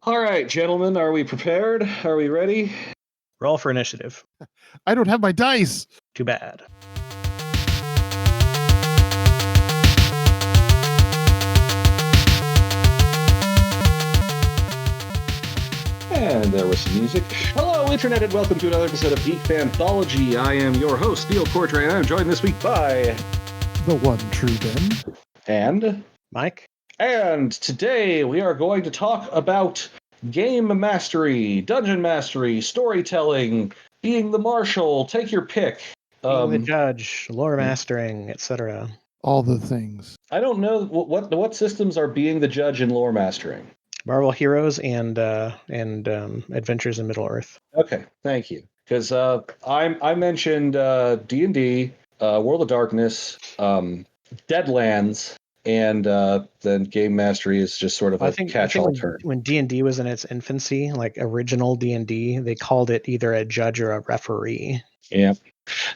All right, gentlemen, are we prepared? Are we ready? Roll for initiative. I don't have my dice. Too bad. And there was some music. Hello, Internet, and welcome to another episode of Geek Fanthology. I am your host, Neil Cordray, and I'm joined this week by... The one true Ben. And... Mike? And today we are going to talk about game mastery, dungeon mastery, storytelling, being the marshal, take your pick. Being the judge, lore mastering, etc. All the things. I don't know what systems are being the judge in lore mastering. Marvel Heroes and Adventures in Middle-earth. Okay, thank you. Because I mentioned D&D, World of Darkness, Deadlands, and then game mastery is just sort of a catch-all term. When D&D was in its infancy, like original D&D, they called it either a judge or a referee. Yeah.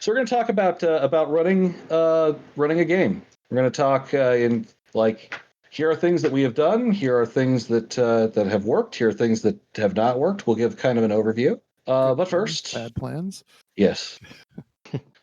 So we're going to talk about running a game. We're going to talk in like, here are things that we have done. Here are things that have worked. Here are things that have not worked. We'll give kind of an overview. But first, bad plans. Yes.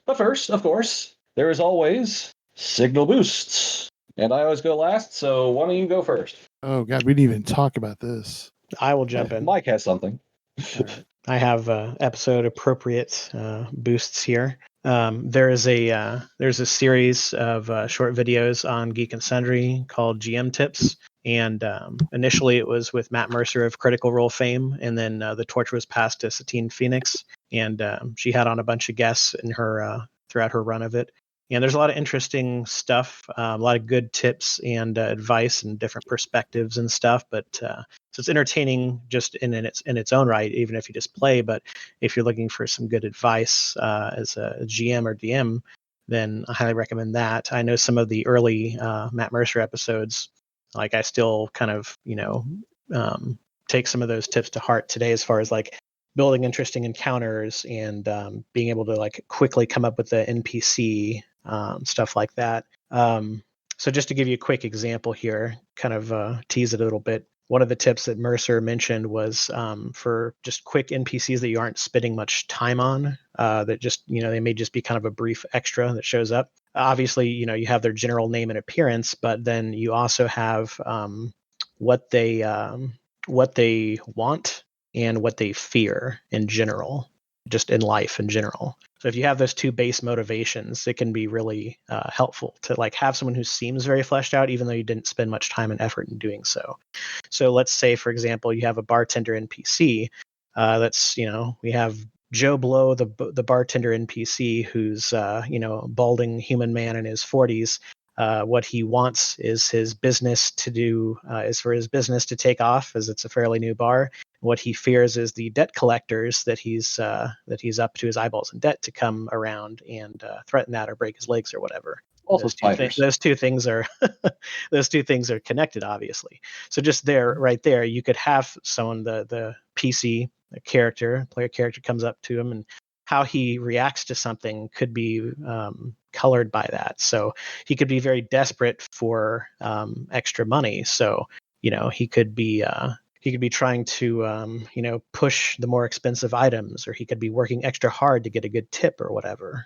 But first, of course, there is always signal boosts. And I always go last, so why don't you go first? Oh, God, we didn't even talk about this. I will jump in. Mike has something. Right. I have episode appropriate boosts here. There's a series of short videos on Geek and Sundry called GM Tips. And initially it was with Matt Mercer of Critical Role fame. And then the torch was passed to Satine Phoenix. And she had on a bunch of guests in her throughout her run of it. And there's a lot of interesting stuff, a lot of good tips and advice and different perspectives and stuff. But so it's entertaining just in its own right, even if you just play. But if you're looking for some good advice as a GM or DM, then I highly recommend that. I know some of the early Matt Mercer episodes, like I still kind of, take some of those tips to heart today as far as like building interesting encounters and being able to like quickly come up with the NPC, stuff like that. So just to give you a quick example here, kind of tease it a little bit. One of the tips that Mercer mentioned was for just quick NPCs that you aren't spending much time on, that just, they may just be kind of a brief extra that shows up. Obviously, you have their general name and appearance, but then you also have what they want and what they fear in general, just in life in general. So if you have those two base motivations, it can be really helpful to like have someone who seems very fleshed out, even though you didn't spend much time and effort in doing so. So let's say, for example, you have a bartender NPC. We have Joe Blow, the bartender NPC, who's balding human man in his 40s. What he wants is his business to do is for his business to take off, as it's a fairly new bar. What he fears is the debt collectors that he's up to his eyeballs in debt to come around and threaten that or break his legs or whatever. Also, those two things are connected, obviously. So just right there, you could have someone, the PC, player character comes up to him, and how he reacts to something could be colored by that. So he could be very desperate for extra money. So he could be trying to push the more expensive items, or he could be working extra hard to get a good tip or whatever.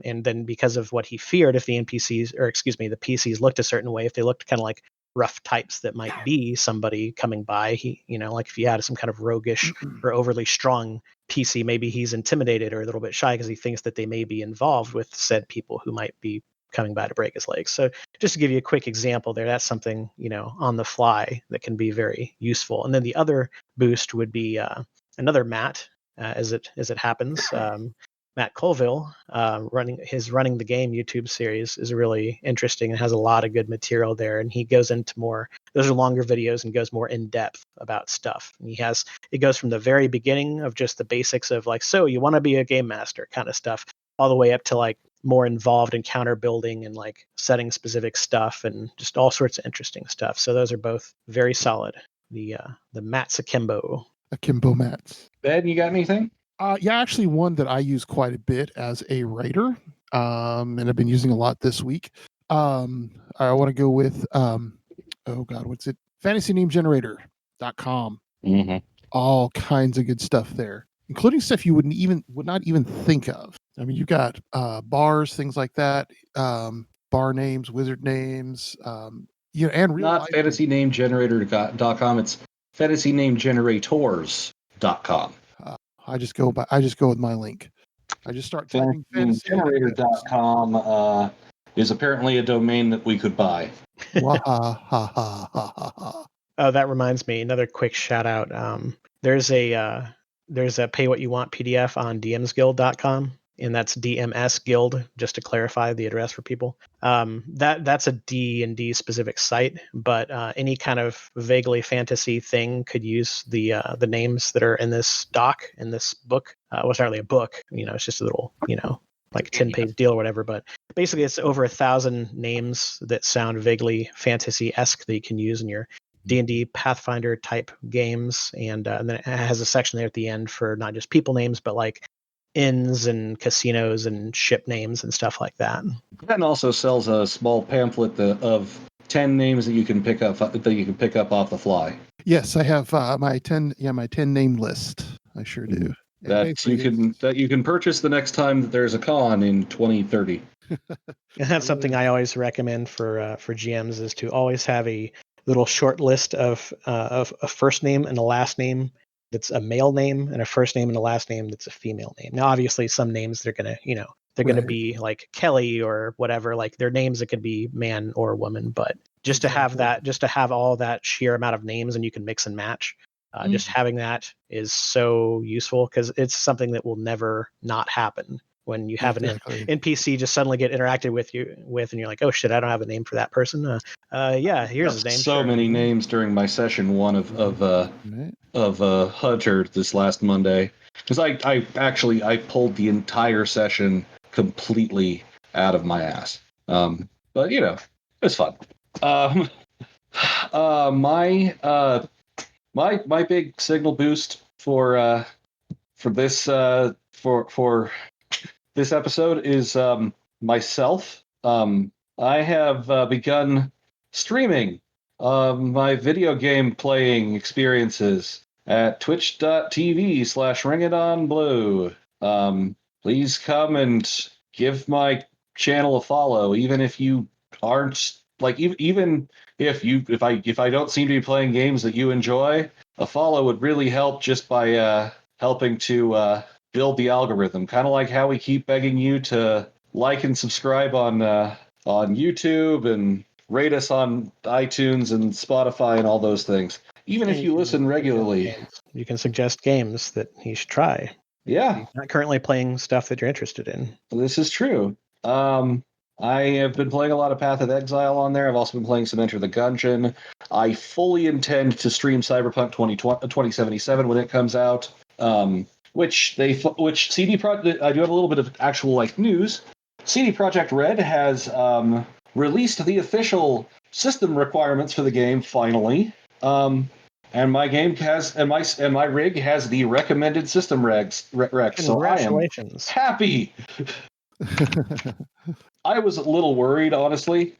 And then because of what he feared, if the the PCs looked a certain way, if they looked kind of like rough types that might be somebody coming by, like if you had some kind of roguish or overly strong PC, maybe he's intimidated or a little bit shy because he thinks that they may be involved with said people who might be coming by to break his legs. So just to give you a quick example there, that's something, on the fly that can be very useful. And then the other boost would be another Matt, as it happens. Matt Colville, running the game YouTube series is really interesting and has a lot of good material there. And he goes into those are longer videos and goes more in depth about stuff. And it goes from the very beginning of just the basics of like, so you want to be a game master kind of stuff, all the way up to like more involved encounter building and like setting specific stuff and just all sorts of interesting stuff. So those are both very solid. The Matt's Akimbo Mats. Ben, you got anything? Yeah, actually one that I use quite a bit as a writer, and I've been using a lot this week. I want to go with, what's it? FantasyNameGenerator.com. Mm-hmm. All kinds of good stuff there, including stuff you would not even think of. I mean, you've got bars, things like that, bar names, wizard names, and real Not life. fantasynamegenerator.com. It's fantasynamegenerators.com. I just go with my link. I just start typing fantasy. Fantasynamegenerator.com is apparently a domain that we could buy. Ha ha ha ha ha. Oh, that reminds me. Another quick shout out. There's a pay what you want PDF on dmsguild.com, and that's DMS Guild, just to clarify the address for people. That's a D&D specific site, but any kind of vaguely fantasy thing could use the names that are in this doc, in this book. Well, it's not really a book, it's just a little, like 10-page deal or whatever, but basically it's over 1,000 names that sound vaguely fantasy-esque that you can use in your D&D Pathfinder type games, and then it has a section there at the end for not just people names, but like inns and casinos and ship names and stuff like that. And also sells a small pamphlet of 10 names that you can pick up off the fly. Yes, I have my 10 name list. I sure do. That you can purchase the next time that there's a con in 2030. And that's something I always recommend for GMs, is to always have a little short list of a first name and a last name that's a male name, and a first name and a last name that's a female name. Now, obviously, some names they're gonna be like Kelly or whatever, like their names that could be man or woman, but just to have all that sheer amount of names and you can mix and match. Just having that is so useful, because it's something that will never not happen when you have an NPC just suddenly get interacted with, and you're like, oh shit, I don't have a name for that person. Yeah, here's his name. So many names during my session one of Hunter this last Monday, because I pulled the entire session completely out of my ass. But it's fun. My big signal boost for this this episode is myself. I have begun streaming my video game playing experiences at twitch.tv/ringitonblue. Please come and give my channel a follow, even if you aren't even if I don't seem to be playing games that you enjoy. A follow would really help, just by helping to build the algorithm, kind of like how we keep begging you to like and subscribe on YouTube and rate us on iTunes and Spotify and all those things. Even if you listen regularly, you can suggest games that he should try. Yeah. He's not currently playing stuff that you're interested in. This is true. I have been playing a lot of Path of Exile on there. I've also been playing some Enter the Gungeon. I fully intend to stream Cyberpunk 2077 when it comes out. Which CD Projekt, I do have a little bit of actual news. CD Projekt Red has released the official system requirements for the game finally. And my game has my rig has the recommended system regs. So I am happy. I was a little worried, honestly,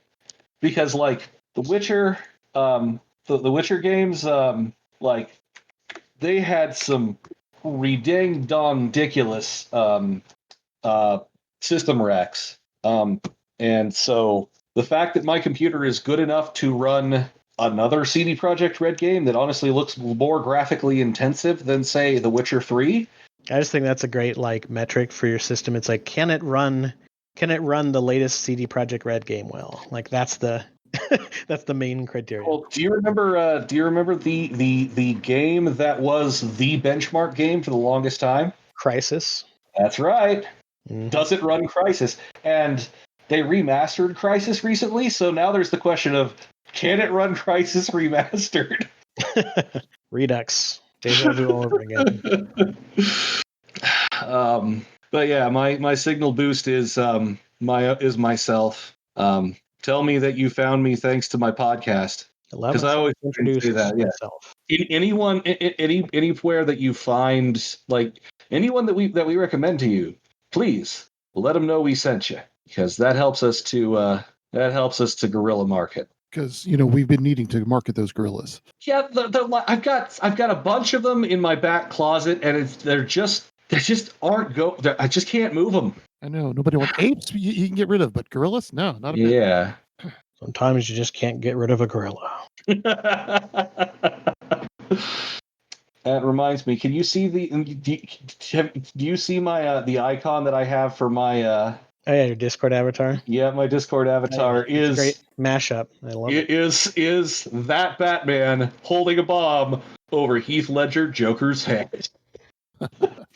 because the Witcher, the Witcher games, they had some ridiculous system recs. And so the fact that my computer is good enough to run another CD Projekt Red game that honestly looks more graphically intensive than, say, The Witcher 3. I just think that's a great metric for your system. It's like, can it run the latest CD Projekt Red game well? That's the that's the main criteria. Well, do you remember the game that was the benchmark game for the longest time? Crysis. That's right. Mm-hmm. Does it run Crysis? And they remastered Crysis recently, so now there's the question of, can it run Crysis remastered? Redux. Deja vu all over again. But yeah, my signal boost is myself. Tell me that you found me thanks to my podcast. Because I always introduce myself. Anywhere that you find anyone that we recommend to you, please let them know we sent you, because that helps us to guerrilla market. because we've been needing to market those gorillas. Yeah, I've got a bunch of them in my back closet, and they just I just can't move them. I know nobody wants apes. You can get rid of, but gorillas, no, not a bit. Yeah. Sometimes you just can't get rid of a gorilla. That reminds me. Can you see do you see my the icon that I have for my Oh yeah, your Discord avatar. Yeah, my Discord avatar It's a great mashup. I love it. Is that Batman holding a bomb over Heath Ledger Joker's head.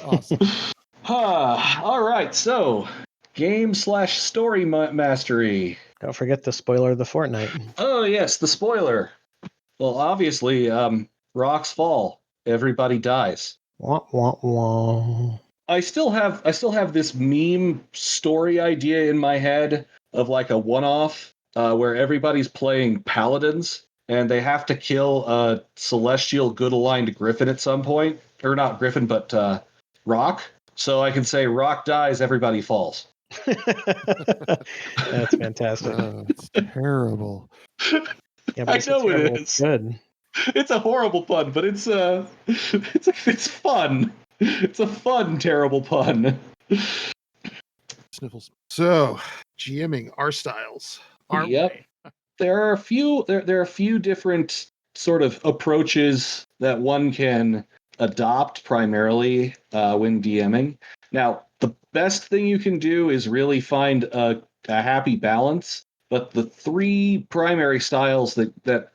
Awesome. All right, so game/story mastery. Don't forget the spoiler of the fortnight. Oh yes, the spoiler. Well, obviously, rocks fall. Everybody dies. Wah, wah, wah. I still have this meme story idea in my head of like a one-off where everybody's playing paladins and they have to kill a celestial good-aligned griffin at some point, or not griffin, but rock. So I can say rock dies, everybody falls. That's fantastic. It's terrible. Yeah, but I it's know it terrible. is. It's good. It's a horrible pun, but it's fun. It's a fun, terrible pun. Sniffles. So, GMing our styles. Yep. There are a few different sort of approaches that one can adopt primarily when DMing. Now, the best thing you can do is really find a happy balance. But the three primary styles that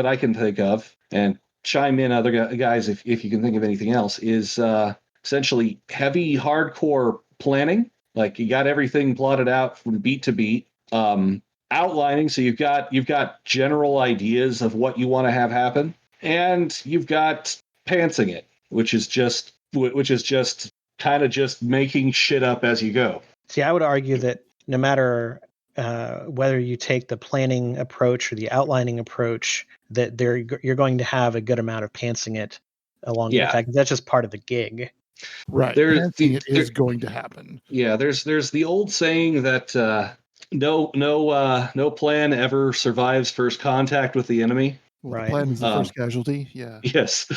I can think of, and chime in other guys if you can think of anything else, is essentially heavy hardcore planning. Like you got everything plotted out from beat to beat. Outlining, so you've got general ideas of what you want to have happen, and you've got pantsing it, which is just kind of just making shit up as you go. See, I would argue that no matter whether you take the planning approach or the outlining approach, that you're going to have a good amount of pantsing it along the fact that's just part of the gig. Right. Pantsing it is going to happen. Yeah, there's the old saying that no plan ever survives first contact with the enemy. Well, the plan is the first casualty. Yeah. Yes,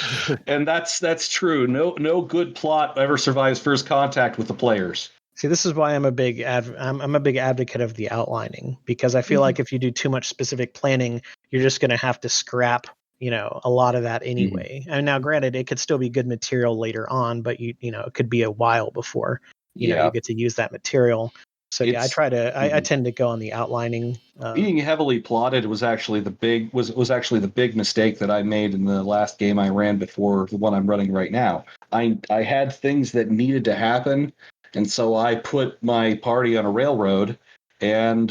and that's true. No good plot ever survives first contact with the players. See, this is why I'm a big advocate of the outlining, because I feel like if you do too much specific planning, you're just going to have to scrap, a lot of that anyway. And now, granted, it could still be good material later on, but it could be a while before you get to use that material. So I tend to go on the outlining. Being heavily plotted was actually the big mistake that I made in the last game I ran before the one I'm running right now. I had things that needed to happen, and so I put my party on a railroad, and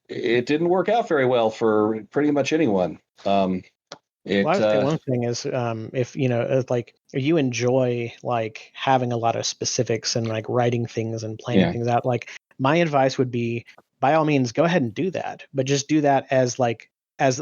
it didn't work out very well for pretty much anyone. I would say one thing is if you enjoy like having a lot of specifics and like writing things and planning things out, like my advice would be, by all means, go ahead and do that, but just do that as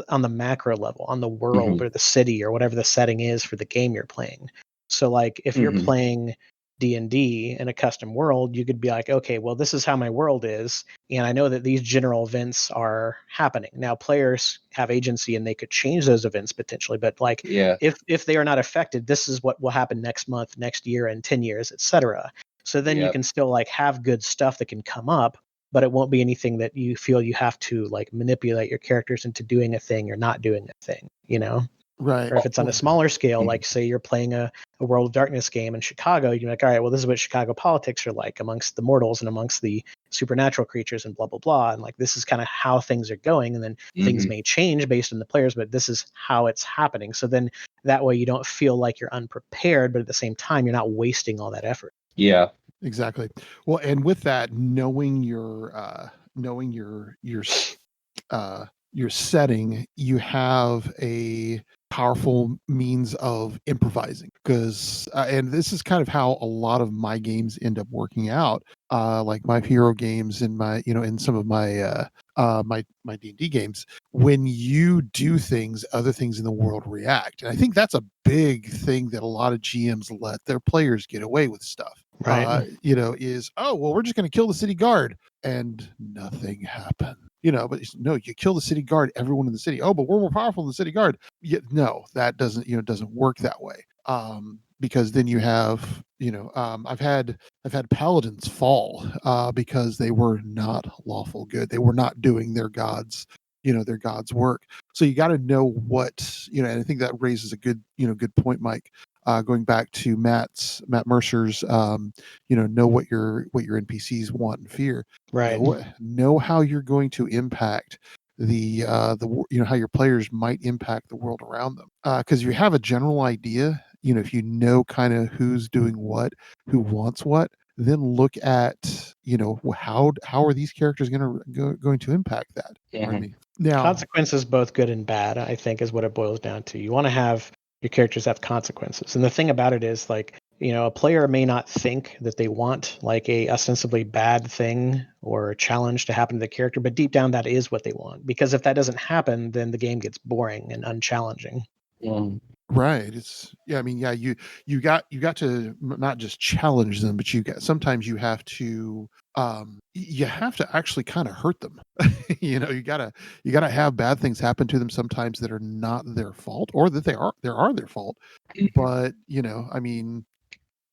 on the macro level, on the world or the city or whatever the setting is for the game you're playing. So like if you're playing D&D in a custom world, you could be like, okay, well, this is how my world is, and I know that these general events are happening. Now, players have agency and they could change those events potentially, but like, if they are not affected, this is what will happen next month, next year, and 10 years, etc. So then you can still like have good stuff that can come up, but it won't be anything that you feel you have to like manipulate your characters into doing a thing or not doing a thing, Right. Or if it's on a smaller scale, like say you're playing a World of Darkness game in Chicago, you're like, all right, well, this is what Chicago politics are like amongst the mortals and amongst the supernatural creatures and blah, blah, blah. And like, this is kind of how things are going. And then things may change based on the players, but this is how it's happening. So then that way you don't feel like you're unprepared, but at the same time, you're not wasting all that effort. Yeah, exactly. Well, and with that, knowing your setting, you have a powerful means of improvising, because and this is kind of how a lot of my games end up working out, like my hero games and my in some of my my D&D games. When you do things, other things in the world react, and I think that's a big thing that a lot of GMs let their players get away with stuff. Right. Is, oh well, we're just going to kill the city guard, and nothing happened. but no, you kill the city guard, everyone in the city. Oh, but we're more powerful than the city guard. Yeah, no, that doesn't work that way. Because then you have, I've had paladins fall because they were not lawful good. They were not doing their gods, their gods' work. So you got to know what, and I think that raises a good point, Mike. Going back to Matt Mercer's, know what your NPCs want and fear. Right. Know how you're going to impact the how your players might impact the world around them. Because you have a general idea, if you know kind of who's doing what, who wants what, then look at how are these characters going to impact that. Pardon me. Now, consequences, both good and bad, I think, is what it boils down to. You want to have your characters have consequences, and the thing about it is, like, a player may not think that they want like a ostensibly bad thing or a challenge to happen to the character, but deep down that is what they want, because if that doesn't happen, then the game gets boring and unchallenging. Right. You got to not just challenge them, but sometimes you have to actually kind of hurt them. You gotta have bad things happen to them sometimes that are not their fault, or that they are their fault. But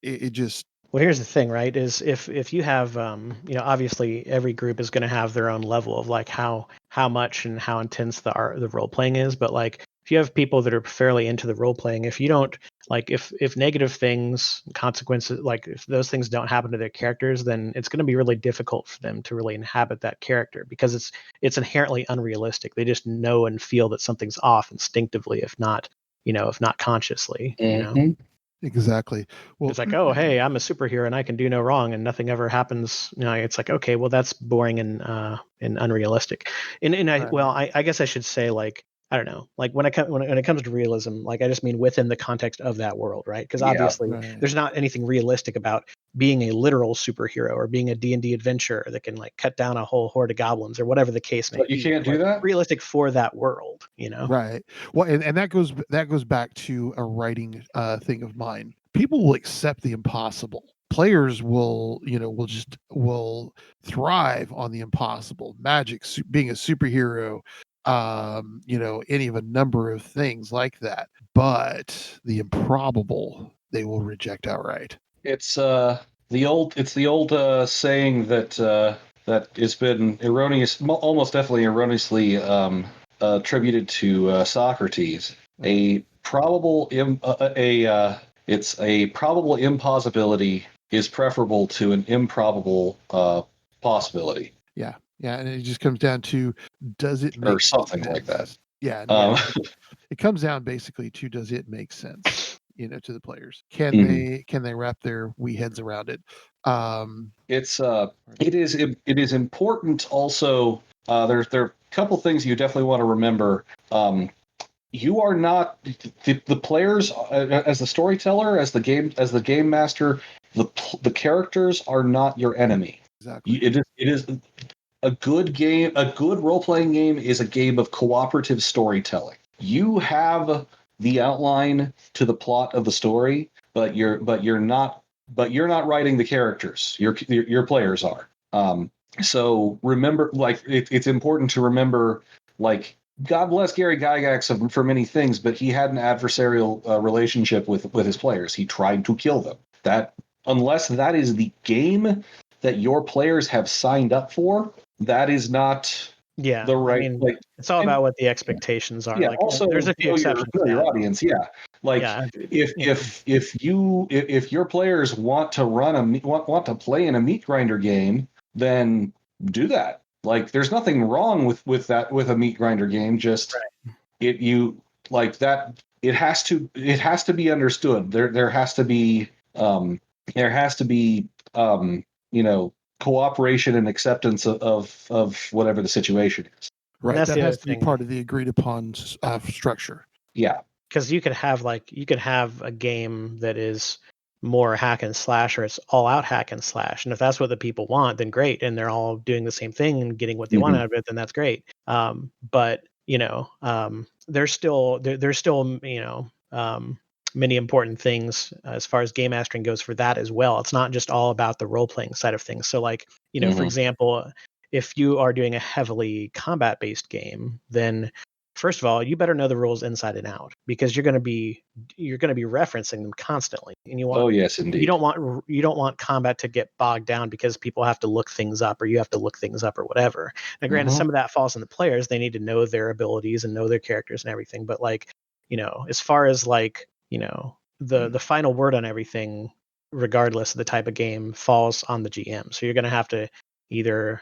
it just, well, here's the thing, right? Is if you have, obviously every group is going to have their own level of like how much and how intense the role playing is. But like, if you have people that are fairly into the role playing, if you don't like, if negative things, consequences, like if those things don't happen to their characters, then it's going to be really difficult for them to really inhabit that character, because it's inherently unrealistic. They just know and feel that something's off instinctively, if not consciously. exactly. Well, It's like, oh, hey, I'm a superhero and I can do no wrong and nothing ever happens. It's like, okay, well, that's boring and unrealistic. I guess I should say, like, I don't know, like when it comes to realism, like I just mean within the context of that world, right? Because obviously there's not anything realistic about being a literal superhero or being a D&D adventurer that can like cut down a whole horde of goblins or whatever the case may But be. you can't do Like, that? realistic for that world, Right. Well, and that goes back to a writing thing of mine. People will accept the impossible. Players will thrive on the impossible. Magic, being a superhero, any of a number of things like that. But the improbable, they will reject outright. It's the old saying that has been almost definitely erroneously attributed to Socrates. A probable it's a probable impossibility is preferable to an improbable possibility. Yeah, and it just comes down to, does it make or something sense? like that. Yeah, it comes down basically to, does it make sense, to the players? Can they wrap their wee heads around it? It is important also. There are a couple things you definitely want to remember. You are not the players as the storyteller, as the game master. The characters are not your enemy. Exactly. It is a good game. A good role playing game is a game of cooperative storytelling. You have the outline to the plot of the story, but you're not writing the characters. Your players are. So remember, like it's important to remember, like, God bless Gary Gygax for many things, but he had an adversarial relationship with his players. He tried to kill them. That, unless that is the game that your players have signed up for, that is not the right. I mean, it's all about what the expectations are. Yeah. Like, Also, there's a few exceptions know to your that. audience. Yeah. Like, if your players want to want to play in a meat grinder game, then do that. Like, there's nothing wrong with that, with a meat grinder game. Just it has to be understood. There has to be cooperation and acceptance of whatever the situation is. Right. That has to be part of the agreed upon structure. Yeah. Because you could have a game that is more hack and slash, or it's all out hack and slash, and if that's what the people want, then great, and they're all doing the same thing and getting what they want out of it, then that's great. But there's still many important things as far as game mastering goes for that as well. It's not just all about the role playing side of things. So, like, for example, if you are doing a heavily combat-based game, then first of all, you better know the rules inside and out, because you're going to be referencing them constantly, and Oh yes, indeed. you don't want combat to get bogged down because people have to look things up, or you have to look things up, or whatever. Now, granted, some of that falls on the players; they need to know their abilities and know their characters and everything. But like, as far as like, the final word on everything, regardless of the type of game, falls on the GM. So you're going to have to either,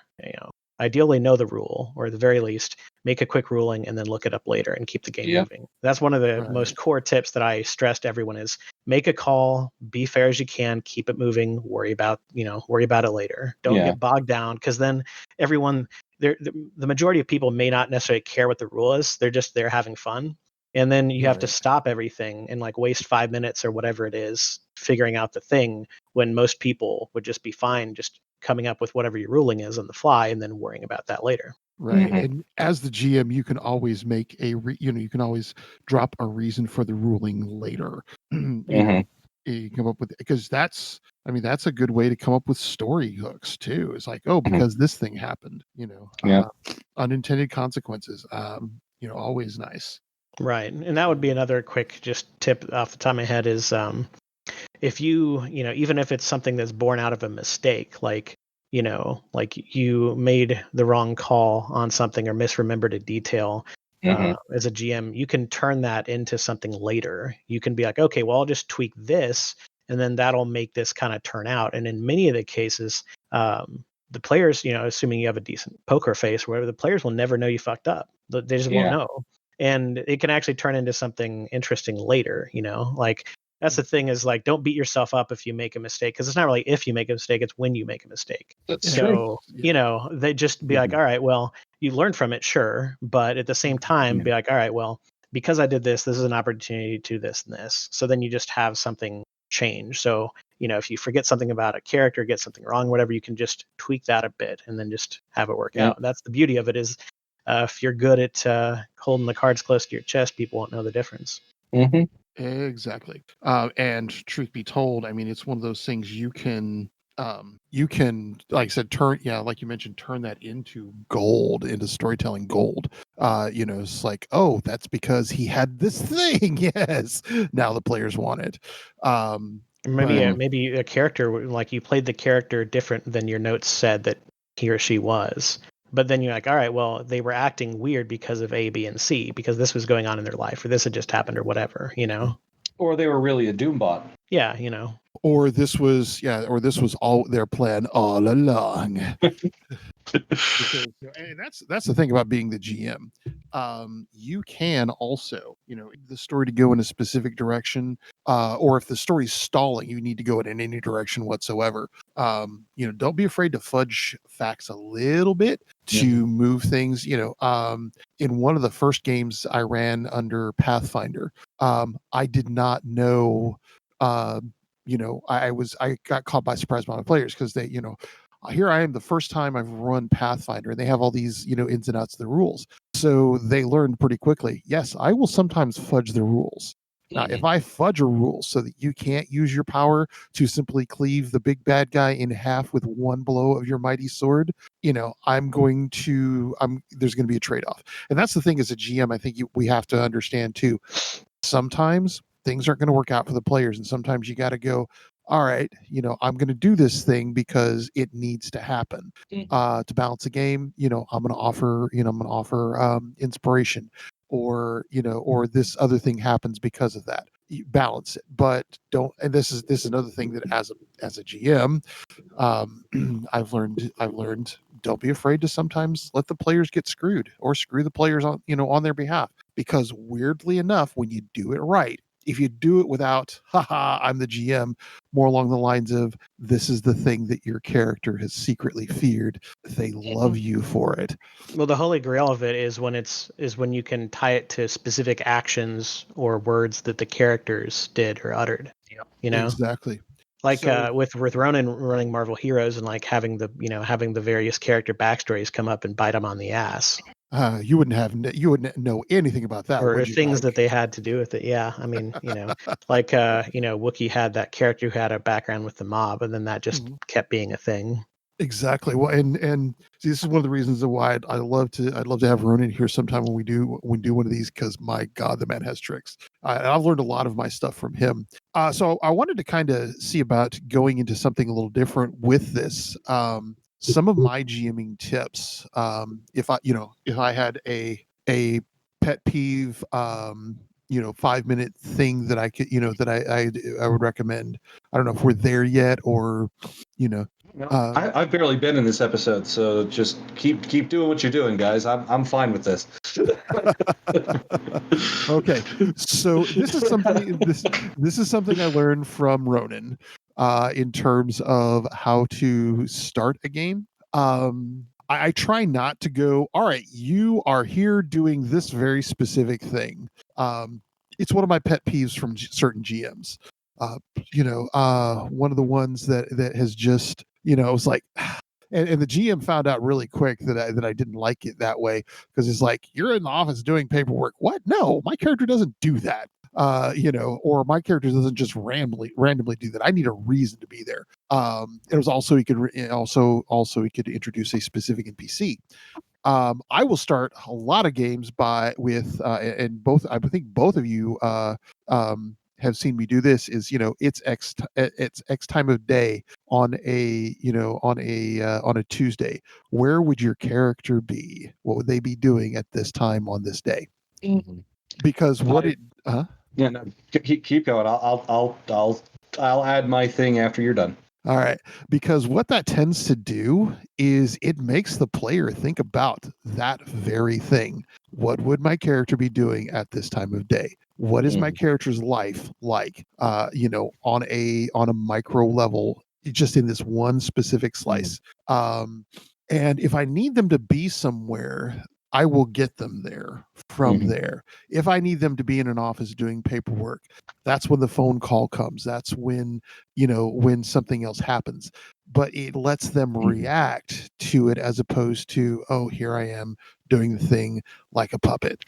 ideally know the rule, or at the very least make a quick ruling and then look it up later and keep the game moving. That's one of the most core tips that I stress to everyone is make a call, be fair as you can, keep it moving, worry about it later. Don't get bogged down, because then everyone, the majority of people may not necessarily care what the rule is. They're just there having fun. And then you have to stop everything and like waste 5 minutes or whatever it is figuring out the thing, when most people would just be fine just coming up with whatever your ruling is on the fly and then worrying about that later. Right. And as the GM, you can always make you can always drop a reason for the ruling later. You come up with, because that's a good way to come up with story hooks too. It's like, oh, because this thing happened, unintended consequences, always nice. Right. And that would be another quick just tip off the top of my head is, if you, even if it's something that's born out of a mistake, like you made the wrong call on something or misremembered a detail, as a GM, you can turn that into something later. You can be like, okay, well, I'll just tweak this, and then that'll make this kind of turn out. And in many of the cases, the players, assuming you have a decent poker face or whatever, the players will never know you fucked up. They just won't know. And it can actually turn into something interesting later, like that's the thing is like, don't beat yourself up if you make a mistake, because it's not really if you make a mistake, it's when you make a mistake. That's So, they just be like, all right, well, you learned from it, sure. But at the same time, be like, all right, well, because I did this, this is an opportunity to this and this. So then you just have something change. So, if you forget something about a character, get something wrong, whatever, you can just tweak that a bit and then just have it work out. That's the beauty of it is, if you're good at holding the cards close to your chest, people won't know the difference. Exactly. And truth be told, it's one of those things you can, like I said, like you mentioned, turn that into gold, into storytelling gold. It's like, oh, that's because he had this thing. Yes. Now the players want it. Maybe a character, like you played the character different than your notes said that he or she was. But then you're like, all right, well, they were acting weird because of A, B, and C, because this was going on in their life, or this had just happened, or whatever, Or they were really a Doombot. Yeah, Or this was all their plan all along. Because, and that's the thing about being the GM. You can also, the story to go in a specific direction, or if the story's stalling, you need to go in any direction whatsoever. Don't be afraid to fudge facts a little bit to move things. In one of the first games I ran under Pathfinder, I did not know. I got caught by surprise by my players, because they, here I am, the first time I've run Pathfinder, and they have all these, ins and outs of the rules. So they learned pretty quickly. Yes, I will sometimes fudge the rules. Now, if I fudge a rule so that you can't use your power to simply cleave the big bad guy in half with one blow of your mighty sword, there's going to be a trade-off. And that's the thing as a GM, I think we have to understand too. Sometimes things aren't going to work out for the players, and sometimes you got to go, all right, I'm going to do this thing because it needs to happen to balance a game. I'm going to offer inspiration, or or this other thing happens because of that. You balance it, but don't. And this is another thing that as a GM, I've learned. Don't be afraid to sometimes let the players get screwed, or screw the players on their behalf, because weirdly enough, when you do it right, if you do it without, haha, I'm the GM, more along the lines of, this is the thing that your character has secretly feared, they love you for it. Well, the holy grail of it is when you can tie it to specific actions or words that the characters did or uttered. Exactly. Like with Ronan running Marvel Heroes, and like having the various character backstories come up and bite them on the ass. You wouldn't know anything about that, or things that they had to do with it. Yeah, I mean, like Wookiee had that character who had a background with the mob, and then that just kept being a thing. Exactly. Well, and see, this is one of the reasons why I'd love to have Ronan here sometime when we do one of these, because my God, the man has tricks. I've learned a lot of my stuff from him. So I wanted to kind of see about going into something a little different with this. Some of my GMing tips. If I had a pet peeve, 5-minute thing that I could, that I would recommend. I don't know if we're there yet, or you know. No, I've barely been in this episode, so just keep doing what you're doing, guys. I'm fine with this. Okay, so this is something I learned from Ronan, in terms of how to start a game. I try not to go, all right, you are here doing this very specific thing. It's one of my pet peeves from certain GMs. One of the ones that has just, it was like, and the GM found out really quick that I didn't like it that way, because it's like, you're in the office doing paperwork. What? No, my character doesn't do that. Or my character doesn't just randomly do that. I need a reason to be there. It was also, he could he could introduce a specific NPC. I will start a lot of games and I think both of you have seen me do this, is, it's X time of day on a Tuesday. Where would your character be? What would they be doing at this time on this day? Mhm. Because Yeah, no, keep going. I'll add my thing after you're done. all right, because what that tends to do is it makes the player think about that very thing. What would my character be doing at this time of day? What is my character's life like? On a micro level, just in this one specific slice. And if I need them to be somewhere, I will get them there from there. If I need them to be in an office doing paperwork, that's when the phone call comes. That's when something else happens. But it lets them react to it, as opposed to, oh, here I am doing the thing like a puppet.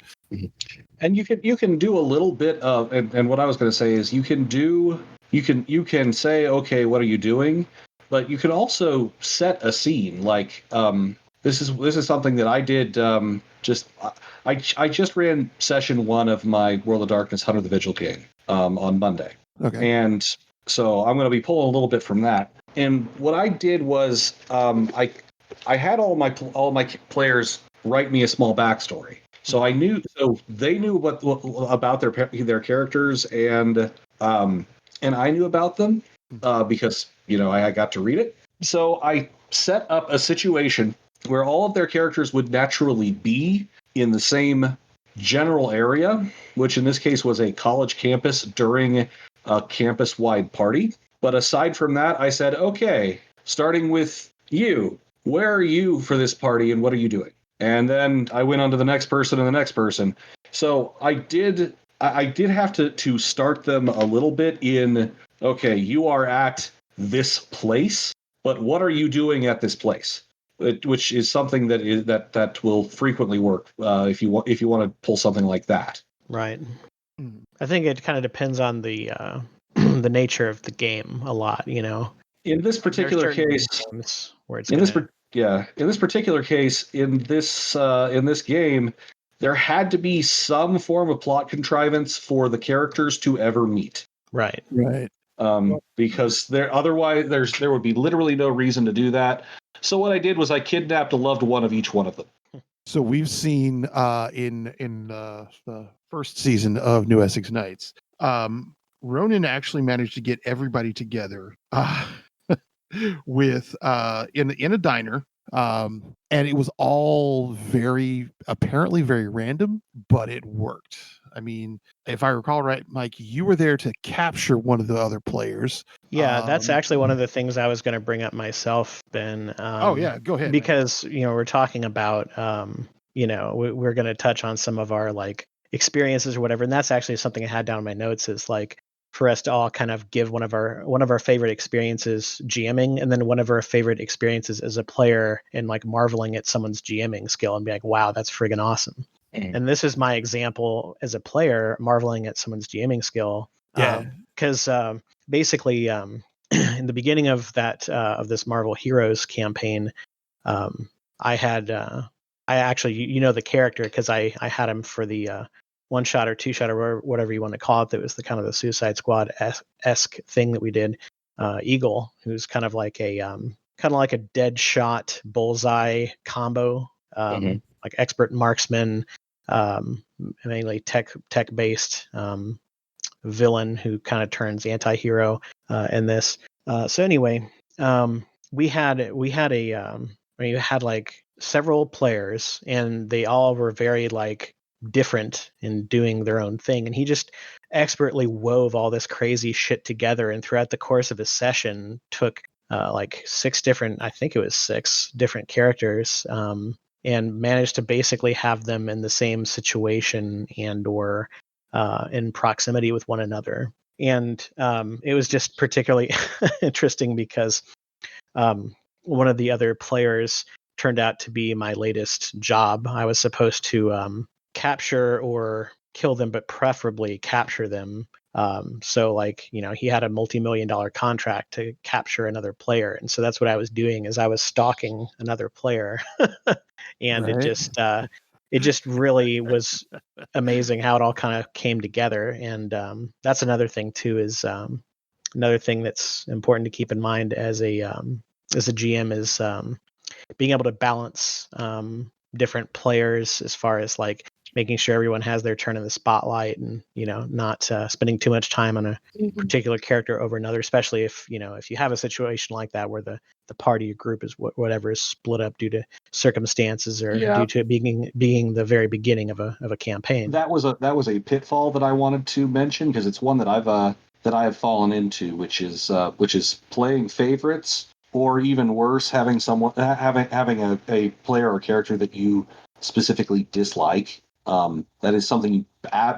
And you can do a little bit of, and what I was going to say is, you can say, okay, what are you doing? But you can also set a scene. Like, this is something that I did. I just ran session 1 of my World of Darkness Hunter the Vigil game on Monday. Okay. And so I'm going to be pulling a little bit from that. And what I did was, I had all my players write me a small backstory. So they knew what about their characters, and I knew about them because I got to read it. So I set up a situation where all of their characters would naturally be in the same general area, which in this case was a college campus during a campus-wide party. But aside from that, I said, okay, starting with you, where are you for this party and what are you doing? And then I went on to the next person and the next person. So I did have to start them a little bit in, okay, you are at this place, but what are you doing at this place? Which is something that will frequently work if you want to pull something like that. Right. I think it kind of depends on the the nature of the game a lot. In this particular case, where it's in this particular case, in this game, there had to be some form of plot contrivance for the characters to ever meet. Right. Because otherwise there would be literally no reason to do that. So what I did was I kidnapped a loved one of each one of them. So we've seen in the first season of New Essex Knights, Ronan actually managed to get everybody together with in a diner, and it was all apparently very random, but it worked. I mean, if I recall right, Mike, you were there to capture one of the other players. Yeah, that's actually one of the things I was going to bring up myself, Ben. Oh yeah, go ahead. Because we're talking about we're going to touch on some of our like experiences or whatever, and that's actually something I had down in my notes, is like for us to all kind of give one of our favorite experiences GMing, and then one of our favorite experiences as a player, and like marveling at someone's GMing skill and be like, wow, that's friggin' awesome. And this is my example as a player marveling at someone's GMing skill. Yeah. Because basically, in the beginning of that of this Marvel Heroes campaign, I had I actually the character because I had him for the one shot or two shot or whatever you want to call it. That was the kind of the Suicide Squad esque thing that we did. Eagle, who's kind of like a dead shot bullseye combo, like expert marksman, mainly tech based villain who kind of turns anti-hero in this. So anyway, we had like several players, and they all were very like different in doing their own thing, and he just expertly wove all this crazy shit together, and throughout the course of his session took like six different characters, and managed to basically have them in the same situation and or in proximity with one another. And it was just particularly interesting because one of the other players turned out to be my latest job. I was supposed to capture or kill them, but preferably capture them. So like, he had a multi-million-dollar contract to capture another player. And so that's what I was doing, is I was stalking another player. And Right. it just really was amazing how it all kind of came together. And that's another thing too, is another thing that's important to keep in mind as a GM is being able to balance different players as far as like making sure everyone has their turn in the spotlight, and not spending too much time on a particular character over another, especially if you have a situation like that where the party or group is whatever is split up due to circumstances or due to it being the very beginning of a campaign. That was a pitfall that I wanted to mention, because it's one that I have fallen into, which is playing favorites, or even worse, having a player or character that you specifically dislike. That is something you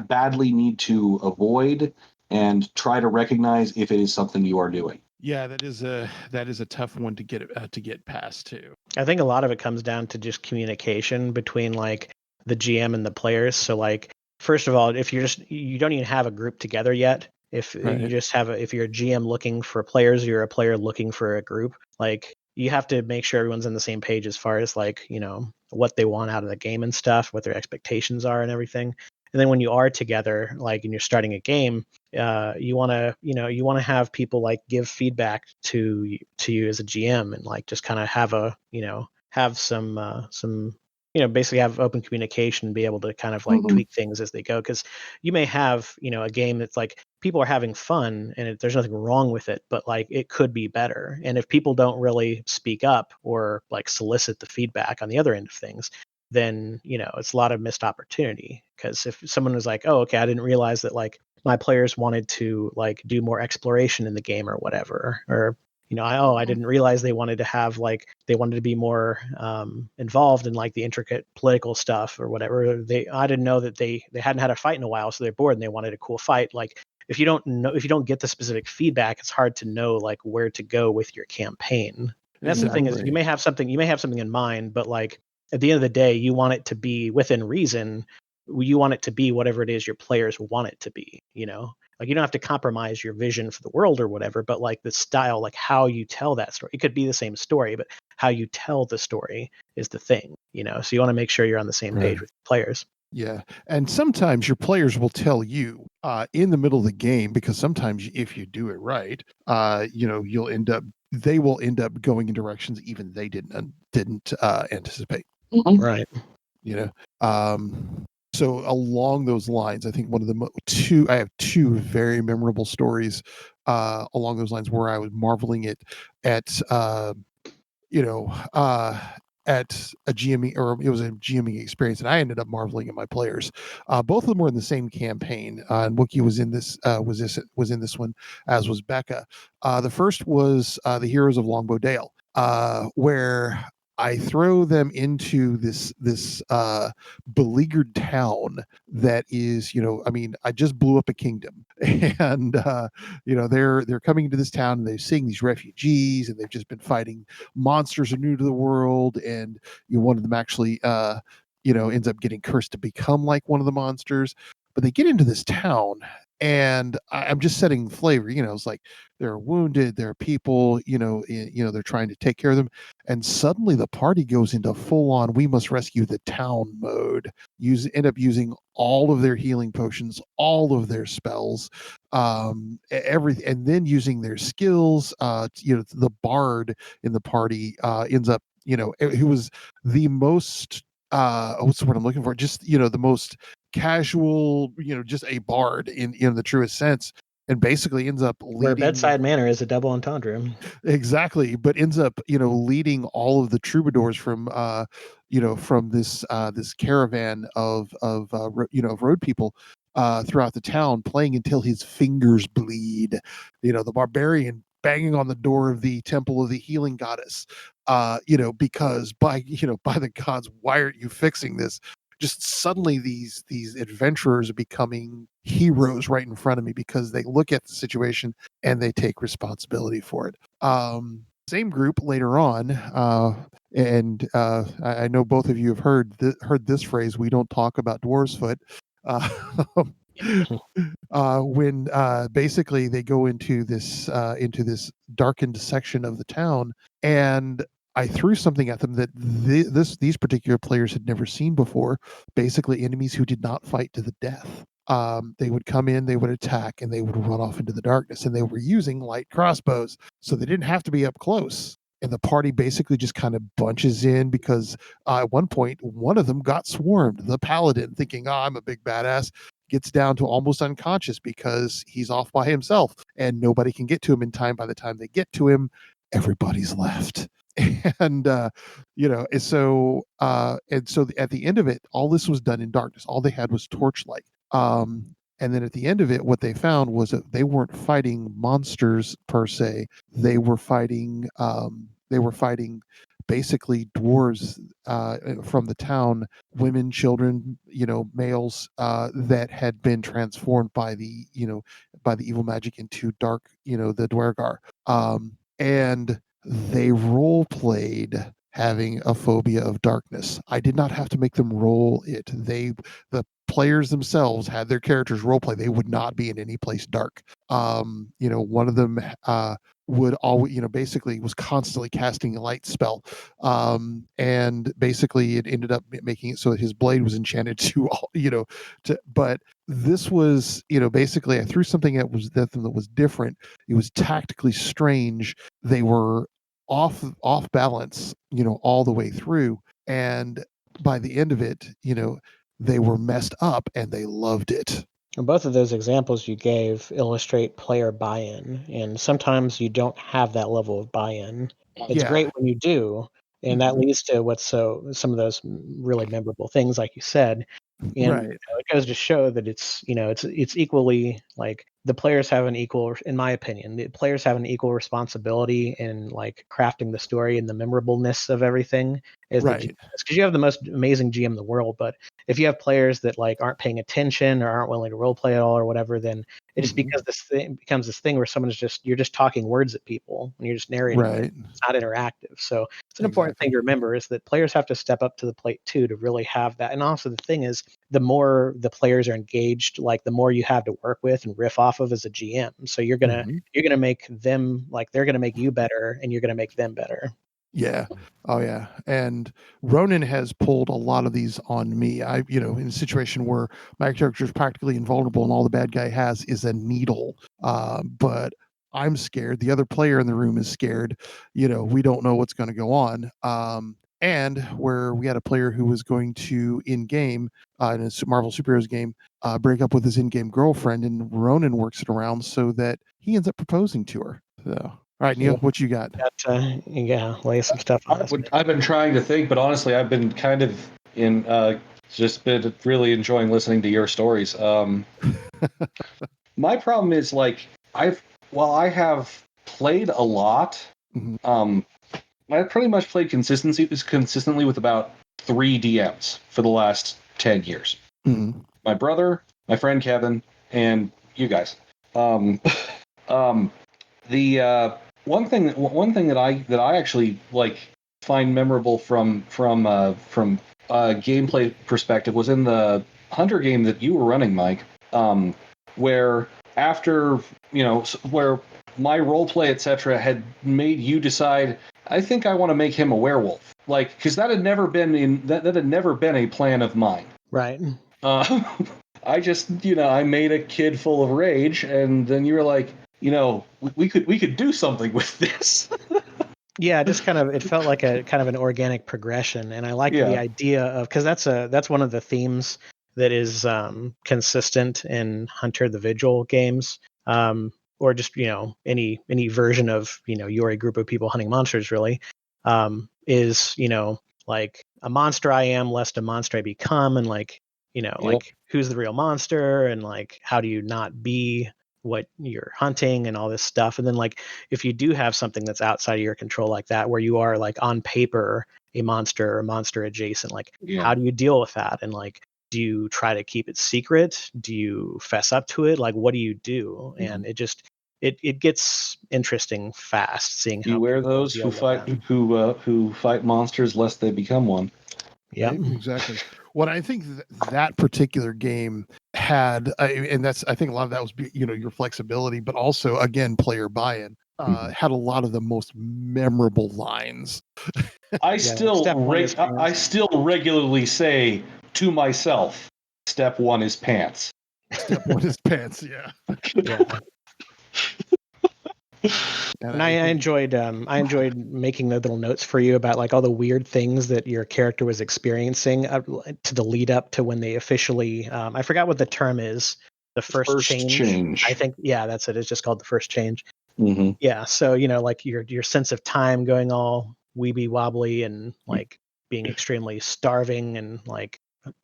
badly need to avoid, and try to recognize if it is something you are doing. Yeah, that is a tough one to get past too. I think a lot of it comes down to just communication between like the GM and the players. So like, first of all, if you don't even have a group together yet, if Right. you just have if you're a GM looking for players, you're a player looking for a group, like you have to make sure everyone's on the same page as far as like, what they want out of the game and stuff, what their expectations are and everything. And then when you are together, like, and you're starting a game, you want to have people like give feedback to you as a GM, and like just kind of have some basically have open communication and be able to kind of like tweak things as they go, because you may have a game that's like people are having fun and there's nothing wrong with it, but like it could be better. And if people don't really speak up or like solicit the feedback on the other end of things, then it's a lot of missed opportunity. Because if someone was like, oh, okay, I didn't realize that like my players wanted to like do more exploration in the game or whatever, or I didn't realize they wanted to be more involved in like the intricate political stuff or whatever. I didn't know that they hadn't had a fight in a while, so they're bored and they wanted a cool fight. Like if you don't get the specific feedback, it's hard to know like where to go with your campaign. And that's the thing, is you may have something in mind, but like at the end of the day, you want it to be within reason. You want it to be whatever it is your players want it to be, like you don't have to compromise your vision for the world or whatever, but like the style, like how you tell that story, it could be the same story, but how you tell the story is the thing, so you want to make sure you're on the same page with players. Yeah. And sometimes your players will tell you in the middle of the game, because sometimes if you do it right, they will end up going in directions even they didn't anticipate. Right. So along those lines, I think one of I have two very memorable stories along those lines where I was marveling at at a GME, or it was a GME experience, and I ended up marveling at my players. Both of them were in the same campaign, and Wookie was in this one, as was Becca. The first was the Heroes of Longbow Dale, where I throw them into this beleaguered town that is, I just blew up a kingdom, and they're coming into this town and they're seeing these refugees, and they've just been fighting monsters are new to the world, and one of them actually ends up getting cursed to become like one of the monsters. But they get into this town, And I'm just setting flavor. It's like they're wounded, there are people, they're trying to take care of them, and suddenly the party goes into full on "we must rescue the town" mode. End up using all of their healing potions, all of their spells, everything, and then using their skills. The bard in the party ends up, who was the most what's the word I'm looking for? Just the most casual, just a bard in the truest sense, and basically ends up Where leading bedside manner is a double entendre. exactly, but ends up leading all of the troubadours from from this caravan of road people throughout the town, playing until his fingers bleed. The barbarian banging on the door of the temple of the healing goddess, because by the gods, why aren't you fixing this? Just suddenly these adventurers are becoming heroes right in front of me because they look at the situation and they take responsibility for it. Same group later on, and I know both of you have heard this phrase: "We don't talk about Dwarves Foot." Uh, when basically they go into this darkened section of the town, and I threw something at them that these particular players had never seen before. Basically, enemies who did not fight to the death. They would come in, they would attack, and they would run off into the darkness. And they were using light crossbows, so they didn't have to be up close. And the party basically just kind of bunches in because at one point, one of them got swarmed. The paladin, thinking, "Oh, I'm a big badass," gets down to almost unconscious because he's off by himself and nobody can get to him in time. By the time they get to him, everybody's left. And so at the end of it, all this was done in darkness. All they had was torchlight. And then at the end of it, what they found was that they weren't fighting monsters per se. They were fighting basically dwarves from the town, women, children, males that had been transformed by the evil magic into dark, the Dwergar. And they role played having a phobia of darkness. I did not have to make them roll it. The players themselves had their characters role play. They would not be in any place dark. One of them would always, basically was constantly casting a light spell. And basically it ended up making it so that his blade was enchanted but this was, basically I threw something that was different. It was tactically strange. They were off balance, all the way through. And by the end of it, they were messed up and they loved it. And both of those examples you gave illustrate player buy-in, and sometimes you don't have that level of buy-in. It's Yeah. great when you do, and that leads to some of those really memorable things, like you said. And Right. it goes to show that it's equally like the players have an equal, in my opinion, the players have an equal responsibility in like crafting the story and the memorableness of everything. Right. Because you have the most amazing GM in the world, but if you have players that like aren't paying attention or aren't willing to role play at all or whatever, then it just becomes this thing where you're just talking words at people and you're just narrating it. Right. It's not interactive. So it's an important thing to remember is that players have to step up to the plate too to really have that. And also the thing is, the more the players are engaged, like the more you have to work with and riff off of as a GM. So you're gonna make them, like they're gonna make you better and you're gonna make them better. Yeah. Oh yeah. And Ronan has pulled a lot of these on me. In a situation where my character is practically invulnerable and all the bad guy has is a needle. But I'm scared. The other player in the room is scared. We don't know what's going to go on. And where we had a player who was going to in game in a Marvel superheroes game break up with his in-game girlfriend, and Ronan works it around so that he ends up proposing to her. So, all right, Neil, what you got? Lay some stuff on this. I've been trying to think, but honestly, I've been kind of just been really enjoying listening to your stories. My problem is like I have played a lot. I've pretty much played consistently with about 3 DMs for the last 10 years. My brother, my friend Kevin, and you guys. The one thing that I actually like find memorable from gameplay perspective was in the Hunter game that you were running, Mike. where after where my role play etc. had made you decide, I think I want to make him a werewolf, like, because that had never been that had never been a plan of mine. Right. I just, I made a kid full of rage, and then you were like, we could do something with this. Yeah, just it felt like a kind of an organic progression, and I like Yeah. the idea of, because that's one of the themes that is consistent in Hunter the Vigil games, or just any version of you're a group of people hunting monsters, really, is like a monster I am, lest a monster I become, and like like who's the real monster, and like how do you not be what you're hunting and all this stuff. And then like if you do have something that's outside of your control like that, where you are like on paper a monster or monster adjacent, like how do you deal with that? And like, do you try to keep it secret? Do you fess up to it? Like, what do you do? And it just it gets interesting fast, seeing how Beware people those deal who with fight that. who fight monsters lest they become one. Yeah, right? Exactly. What I think that particular game had, and that's, I think a lot of that was your flexibility, but also again player buy-in. Had a lot of the most memorable lines. I Yeah, still step one is pants. I still regularly say to myself, step one is pants. Step one is pants. Yeah. Yeah. And I think- enjoyed making the little notes for you about like all the weird things that your character was experiencing to the lead up to when they officially, I forgot what the term is, the first change. I think, yeah, that's it. It's just called the first change. Mm-hmm. Yeah. So, like your sense of time going all weeby wobbly and like being extremely starving and like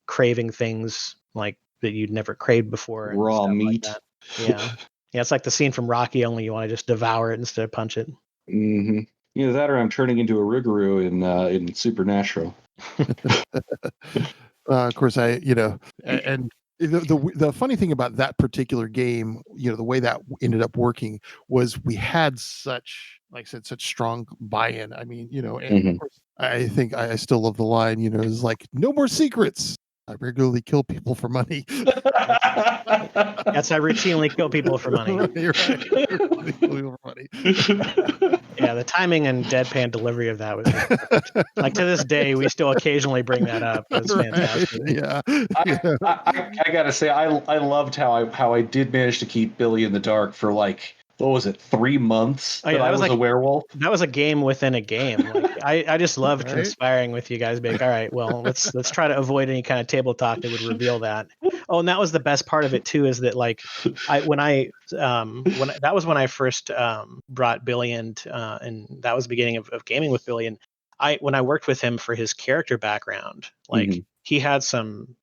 craving things like that you'd never craved before and Raw stuff meat. like that. Yeah. Yeah, it's like the scene from Rocky, only you want to just devour it instead of punch it. Mm-hmm. Either that or I'm turning into a Rougarou in Supernatural. Of course, and the funny thing about that particular game, the way that ended up working was we had such, like I said, such strong buy-in. I mean, and of course, I think I still love the line, is like, no more secrets. I regularly kill people for money. Yes, I routinely kill people for money. Right. Yeah, the timing and deadpan delivery of that was just perfect. Like to this day, we still occasionally bring that up. It's fantastic. Yeah. I gotta say, I loved how I did manage to keep Billy in the dark for like, what was it, 3 months Oh, yeah, that I was like a werewolf. That was a game within a game. Like I just loved Right? conspiring with you guys. Being all right, well, let's try to avoid any kind of table talk that would reveal that. Oh, and that was the best part of it too, is that like that was when I first brought Billy in, and that was the beginning of gaming with Billy. And when I worked with him for his character background, like he had some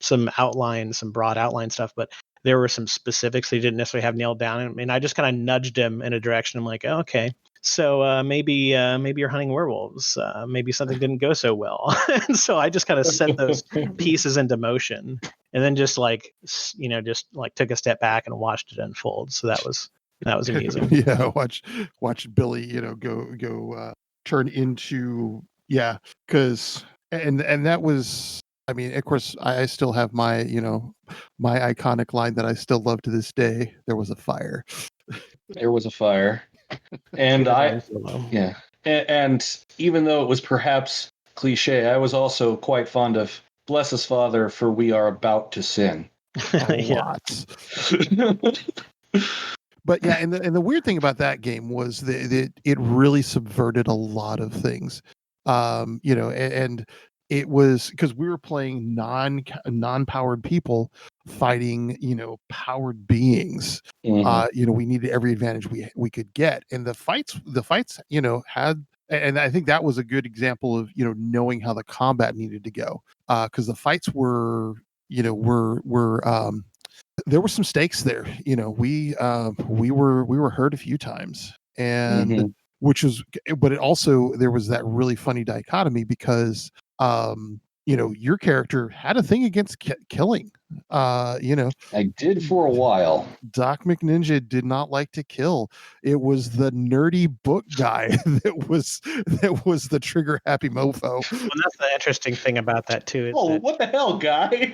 some outline, some broad outline stuff, but there were some specifics he didn't necessarily have nailed down, and I just kind of nudged him in a direction. I'm like, oh, okay, so maybe you're hunting werewolves. Maybe something didn't go so well, and so I just kind of set those pieces into motion, and then just like took a step back and watched it unfold. So that was amazing. Yeah, watch Billy, go turn into, because and that was, I mean, of course, I still have my my iconic line that I still love to this day. There was a fire. There was a fire, and and even though it was perhaps cliche, I was also quite fond of "Bless us, Father, for we are about to sin." Lots. But yeah, and the weird thing about that game was that it really subverted a lot of things. And it was because we were playing non-powered people fighting, powered beings. We needed every advantage we could get. And the fights, had, and I think that was a good example of, knowing how the combat needed to go. Because the fights were, there were some stakes there. We were hurt a few times, and which was, but it also, there was that really funny dichotomy because your character had a thing against killing. I did for a while. Doc McNinja did not like to kill. It was the nerdy book guy that was the trigger happy mofo. Well, that's the interesting thing about that too. Is that what the hell, guy?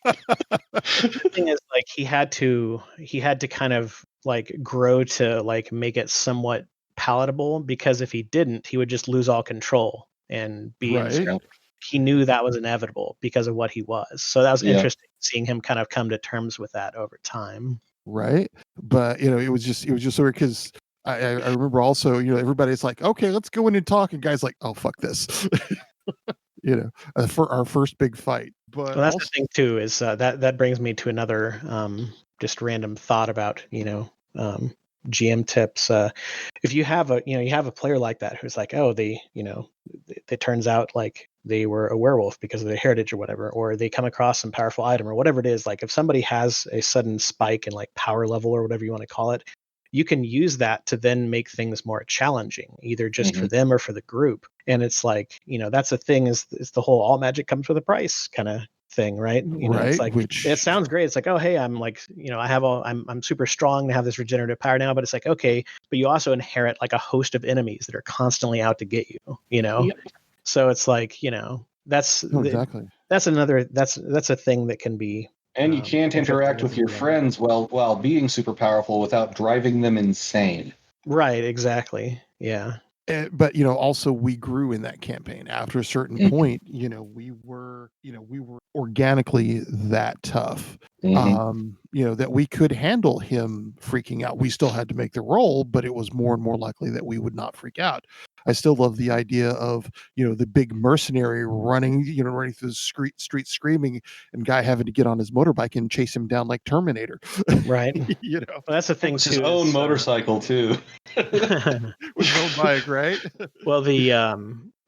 the thing is, like, he had to kind of like grow to like make it somewhat palatable, because if he didn't, he would just lose all control and be Right. he knew that was inevitable because of what he was. So that was Yeah. interesting seeing him kind of come to terms with that over time. Right. But it was just so weird because I remember also, everybody's like, okay, let's go in and talk, and guys like, oh, fuck this. For our first big fight. But Well, that's also, the thing too, is that brings me to another just random thought about GM tips. If you have a player like that who's like, oh, it turns out like they were a werewolf because of their heritage or whatever, or they come across some powerful item or whatever it is. Like, if somebody has a sudden spike in like power level or whatever you want to call it, you can use that to then make things more challenging, either just for them or for the group. And it's like, that's the thing, is the whole all magic comes with a price kind of thing, right? It's like, it sounds great. It's like, oh, hey, I'm like, I'm super strong to have this regenerative power now, but it's like, okay, but you also inherit like a host of enemies that are constantly out to get you, Yep. So it's like, that's exactly. that's a thing that can be. And you can't interact with your friends while being super powerful without driving them insane. Right, exactly. Yeah. But also we grew in that campaign. After a certain point, we were organically that tough. That we could handle him freaking out. We still had to make the roll, but it was more and more likely that we would not freak out. I still love the idea of the big mercenary running through the street screaming, and guy having to get on his motorbike and chase him down like Terminator. Right. Well, that's the thing It's too. His own motorcycle too. With his own bike, right? Well, we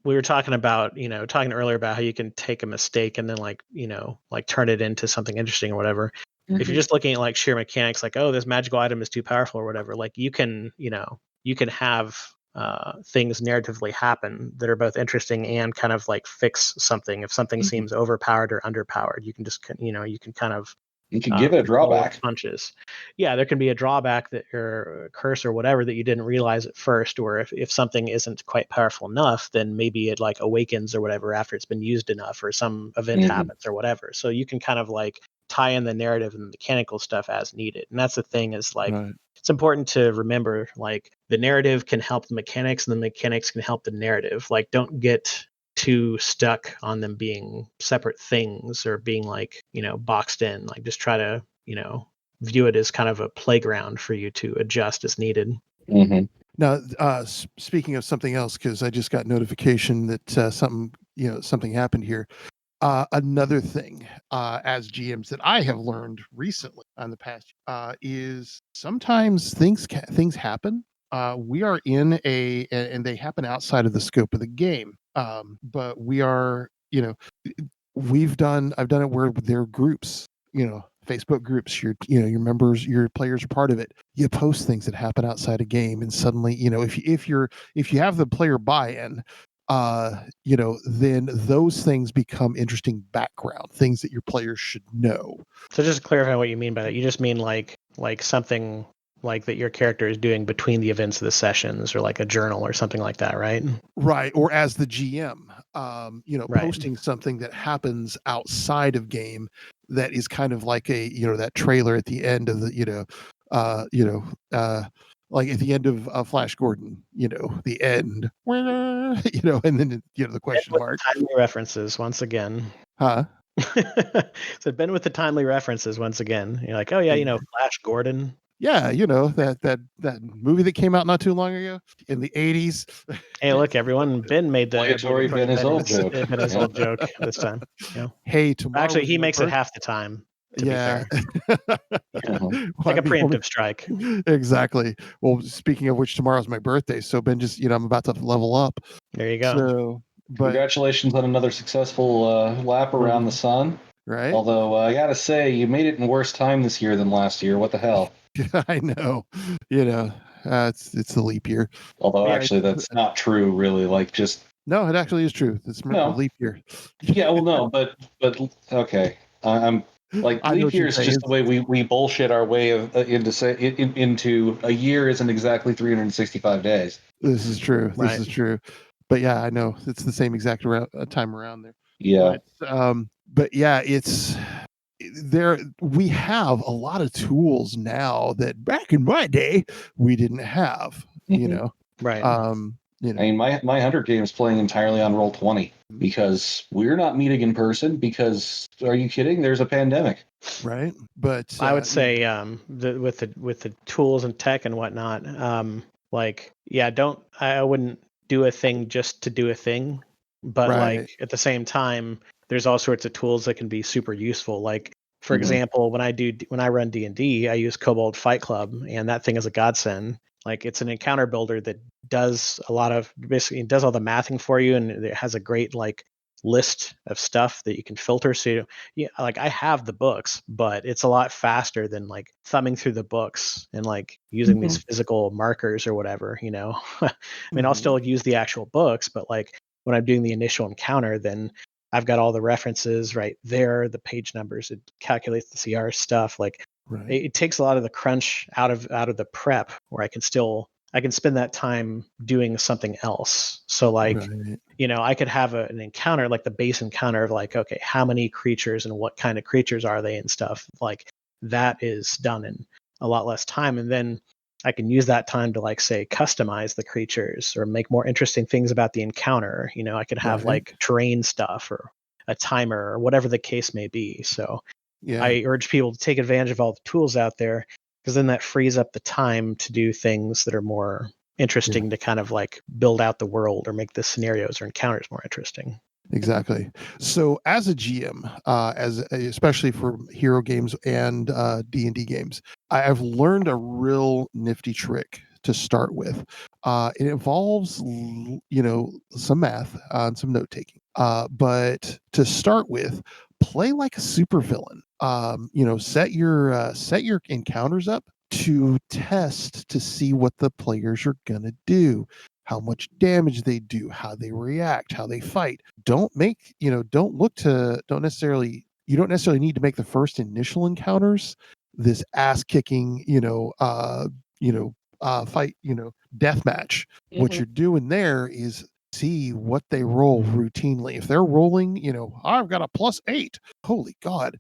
were talking earlier about how you can take a mistake and then like turn it into something interesting or whatever. If you're just looking at like sheer mechanics, like, oh, this magical item is too powerful or whatever, like you can have things narratively happen that are both interesting and kind of like fix something. If something seems overpowered or underpowered, you can just you can kind of you can give it a drawback. Punches. Yeah, there can be a drawback that, or a curse or whatever, that you didn't realize at first, or if something isn't quite powerful enough, then maybe it like awakens or whatever after it's been used enough, or some event happens or whatever. So you can kind of like tie in the narrative and the mechanical stuff as needed. And that's the thing, is like, it's important to remember, like, the narrative can help the mechanics and the mechanics can help the narrative. Like, don't get too stuck on them being separate things or being like, boxed in. Like, just try to, view it as kind of a playground for you to adjust as needed. Now, speaking of something else, because I just got notification that something happened here. Another thing, as GMs, that I have learned recently on the past is sometimes things happen. We are in and they happen outside of the scope of the game. But we are, I've done it where there are groups, Facebook groups, your members, your players are part of it. You post things that happen outside a game, and suddenly, if you have the player buy-in, then those things become interesting background things that your players should know. So just to clarify what you mean by that, you just mean like something like that your character is doing between the events of the sessions, or like a journal or something like that, right? Right. Or as the GM, posting something that happens outside of game that is kind of like a, that trailer at the end of the, like at the end of Flash Gordon, the end, and then, the question mark. Timely references once again. Huh? So Ben with the timely references once again. You're like, oh yeah, Flash Gordon. Yeah, that movie that came out not too long ago in the 80s. Hey, look, everyone! Ben made the Obligatory Ben his old joke. Ben his old joke this time. Hey, tomorrow. Actually, he makes it half the time. To be fair. Like a preemptive strike. Exactly. Well, speaking of which, tomorrow's my birthday, so Ben just, I'm about to level up. There you go. So, congratulations on another successful lap around the sun. Right. Although I gotta say, you made it in worse time this year than last year. What the hell? I know. It's the leap year. Although actually, that's not true. Really, like, just No, it actually is true. It's No. leap year. Yeah, well, no, but okay. I'm like I know leap what year you're is saying. just the way we bullshit our way of into a year isn't exactly 365 days. This is true. This Right. is true. But yeah, I know it's the same exact time around there. Yeah. But yeah, it's there. We have a lot of tools now that back in my day we didn't have. You Mhm. know. Right. You I know. mean, my 100 game is playing entirely on Roll20 because we're not meeting in person. Because are you kidding? There's a pandemic. Right. But I would say with the tools and tech and whatnot, like I wouldn't do a thing just to do a thing, but like right. at the same time, there's all sorts of tools that can be super useful. Like for Mhm. example, when I run D&D, I use Kobold Fight Club, and that thing is a godsend. Like it's an encounter builder that does a lot of basically it does all the mathing for you, and it has a great like list of stuff that you can filter. So yeah, like I have the books, but it's a lot faster than like thumbing through the books and like using these physical markers or whatever, I mean, I'll still use the actual books, but like when I'm doing the initial encounter, then I've got all the references right there, the page numbers, it calculates the CR stuff. Like Right. it takes a lot of the crunch out of the prep where I can spend that time doing something else. So like, Right. I could have an encounter, like the base encounter of like, okay, how many creatures and what kind of creatures are they and stuff. Like that is done in a lot less time. And then I can use that time to like say customize the creatures or make more interesting things about the encounter. I could have Right. like terrain stuff or a timer or whatever the case may be. So Yeah. I urge people to take advantage of all the tools out there because then that frees up the time to do things that are more interesting to kind of like build out the world or make the scenarios or encounters more interesting. Exactly. So as a GM, especially for hero games and D&D games, I've learned a real nifty trick to start with. It involves, some math and some note taking. But to start with, play like a supervillain. Set your encounters up to test to see what the players are gonna do, how much damage they do, how they react, how they fight. Don't necessarily you don't necessarily need to make the first initial encounters this ass kicking, fight, death match. What you're doing there is see what they roll routinely. If they're rolling, I've got a +8. Holy God,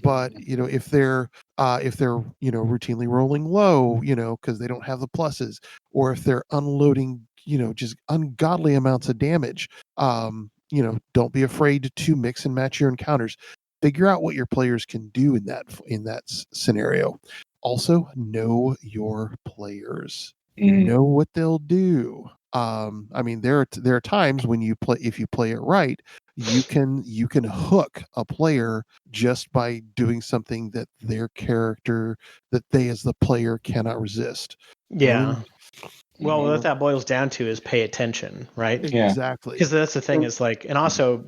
but if they're routinely rolling low, because they don't have the pluses, or if they're unloading, just ungodly amounts of damage, don't be afraid to mix and match your encounters. Figure out what your players can do in that scenario. Also, know your players. Know what they'll do. I mean, there are times when if you play it right, you can hook a player just by doing something that their character that they as the player cannot resist. Yeah. Well, what Mhm. that boils down to is pay attention, right? Yeah. Exactly. Because that's the thing is like, and also,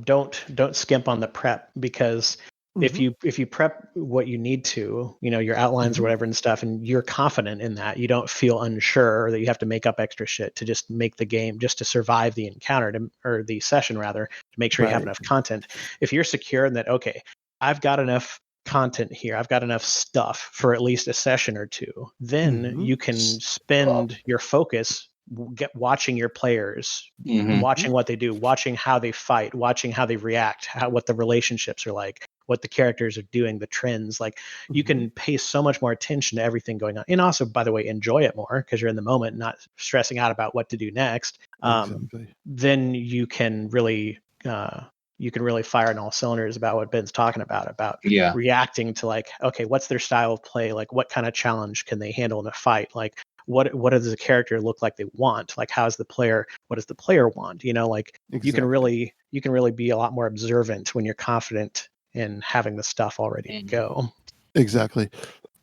don't skimp on the prep because if you prep what you need to, your outlines or whatever and stuff, and you're confident in that, you don't feel unsure or that you have to make up extra shit to just make the game, just to survive the encounter or the session rather, to make sure you have Right. enough content. If you're secure in that, okay, I've got enough content here, I've got enough stuff for at least a session or two, then you can spend your focus watching your players, watching what they do, watching how they fight, watching how they react, what the relationships are like, what the characters are doing, the trends. Like you can pay so much more attention to everything going on, and also, by the way, enjoy it more because you're in the moment, not stressing out about what to do next. Exactly. Then you can really fire on all cylinders about what Ben's talking about Yeah. reacting to like, okay, what's their style of play? Like what kind of challenge can they handle in a fight? Like what does the character look like they want? Like what does the player want? Like Exactly. you can really be a lot more observant when you're confident in having the stuff already to go. Exactly.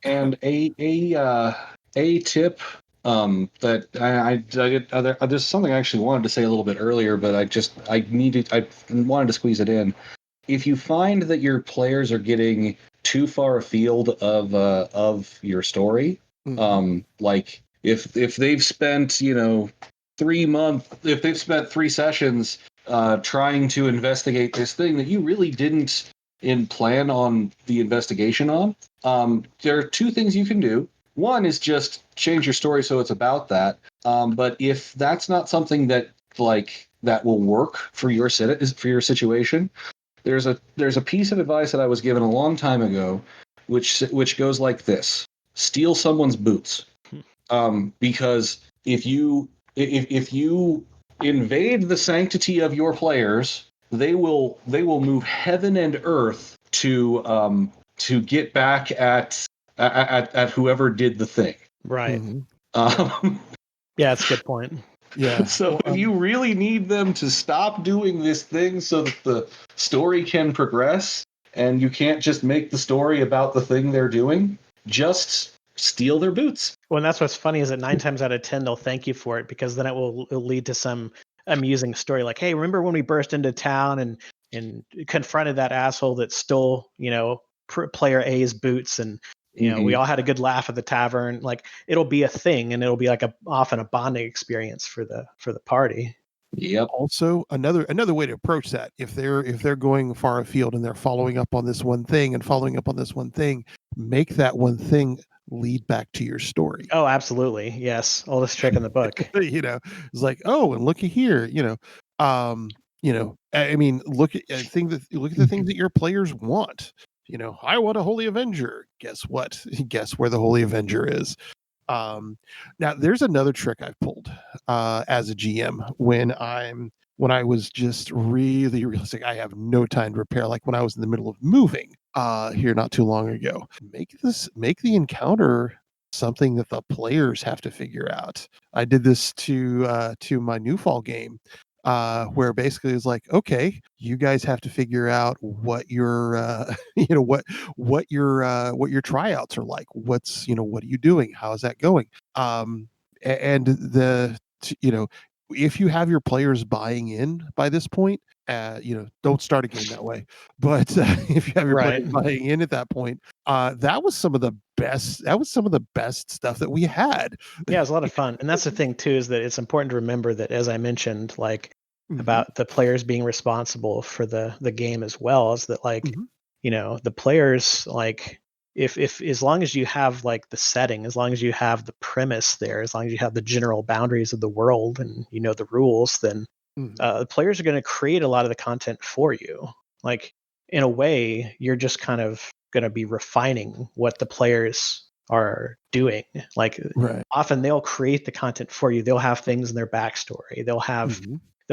And a tip that there's something I actually wanted to say a little bit earlier, but I wanted to squeeze it in. If you find that your players are getting too far afield of your story, like if they've spent if they've spent 3 sessions trying to investigate this thing that you really didn't plan on the investigation on, there are 2 things you can do. One is just change your story so it's about that. But if that's not something that will work for your situation, there's a piece of advice that I was given a long time ago, which goes like this: steal someone's boots. Because if you invade the sanctity of your players, they will move heaven and earth to get back at whoever did the thing. Right. Um, Yeah, that's a good point. Yeah. So if you really need them to stop doing this thing so that the story can progress, and you can't just make the story about the thing they're doing, just steal their boots. Well, and that's what's funny is that 9 times out of 10 they'll thank you for it, because then it'll lead to some amusing story like, hey, remember when we burst into town and confronted that asshole that stole, player A's boots, and we all had a good laugh at the tavern. Like, it'll be a thing, and it'll be like often a bonding experience for the party. Yep. Also, another way to approach that, if they're going far afield and they're following up on this one thing and following up on this one thing, make that one thing lead back to your story. Oh, absolutely. Yes. Oldest trick in the book. It's like, oh, and looky here, I mean, look at the things that your players want. I want a Holy Avenger. Guess what? Guess where the Holy Avenger is. Now there's another trick I've pulled as a GM when I was just really realistic. I have no time to prepare. Like when I was in the middle of moving here not too long ago. Make the encounter something that the players have to figure out. I did this to my new fall game. Where basically it's like, okay, you guys have to figure out what your what your tryouts are like. What are you doing? How is that going? And if you have your players buying in by this point, don't start a game that way. But if you have your players buying in at that point, that was some of the best stuff that we had. Yeah, it was a lot of fun. And that's the thing too, is that it's important to remember that, as I mentioned, about the players being responsible for the game as well, is that the players, if as long as you have the setting, as long as you have the premise there, as long as you have the general boundaries of the world and the rules, then the players are going to create a lot of the content for you. Like, in a way, you're just kind of going to be refining what the players are doing. Often they'll create the content for you. They'll have things in their backstory. They'll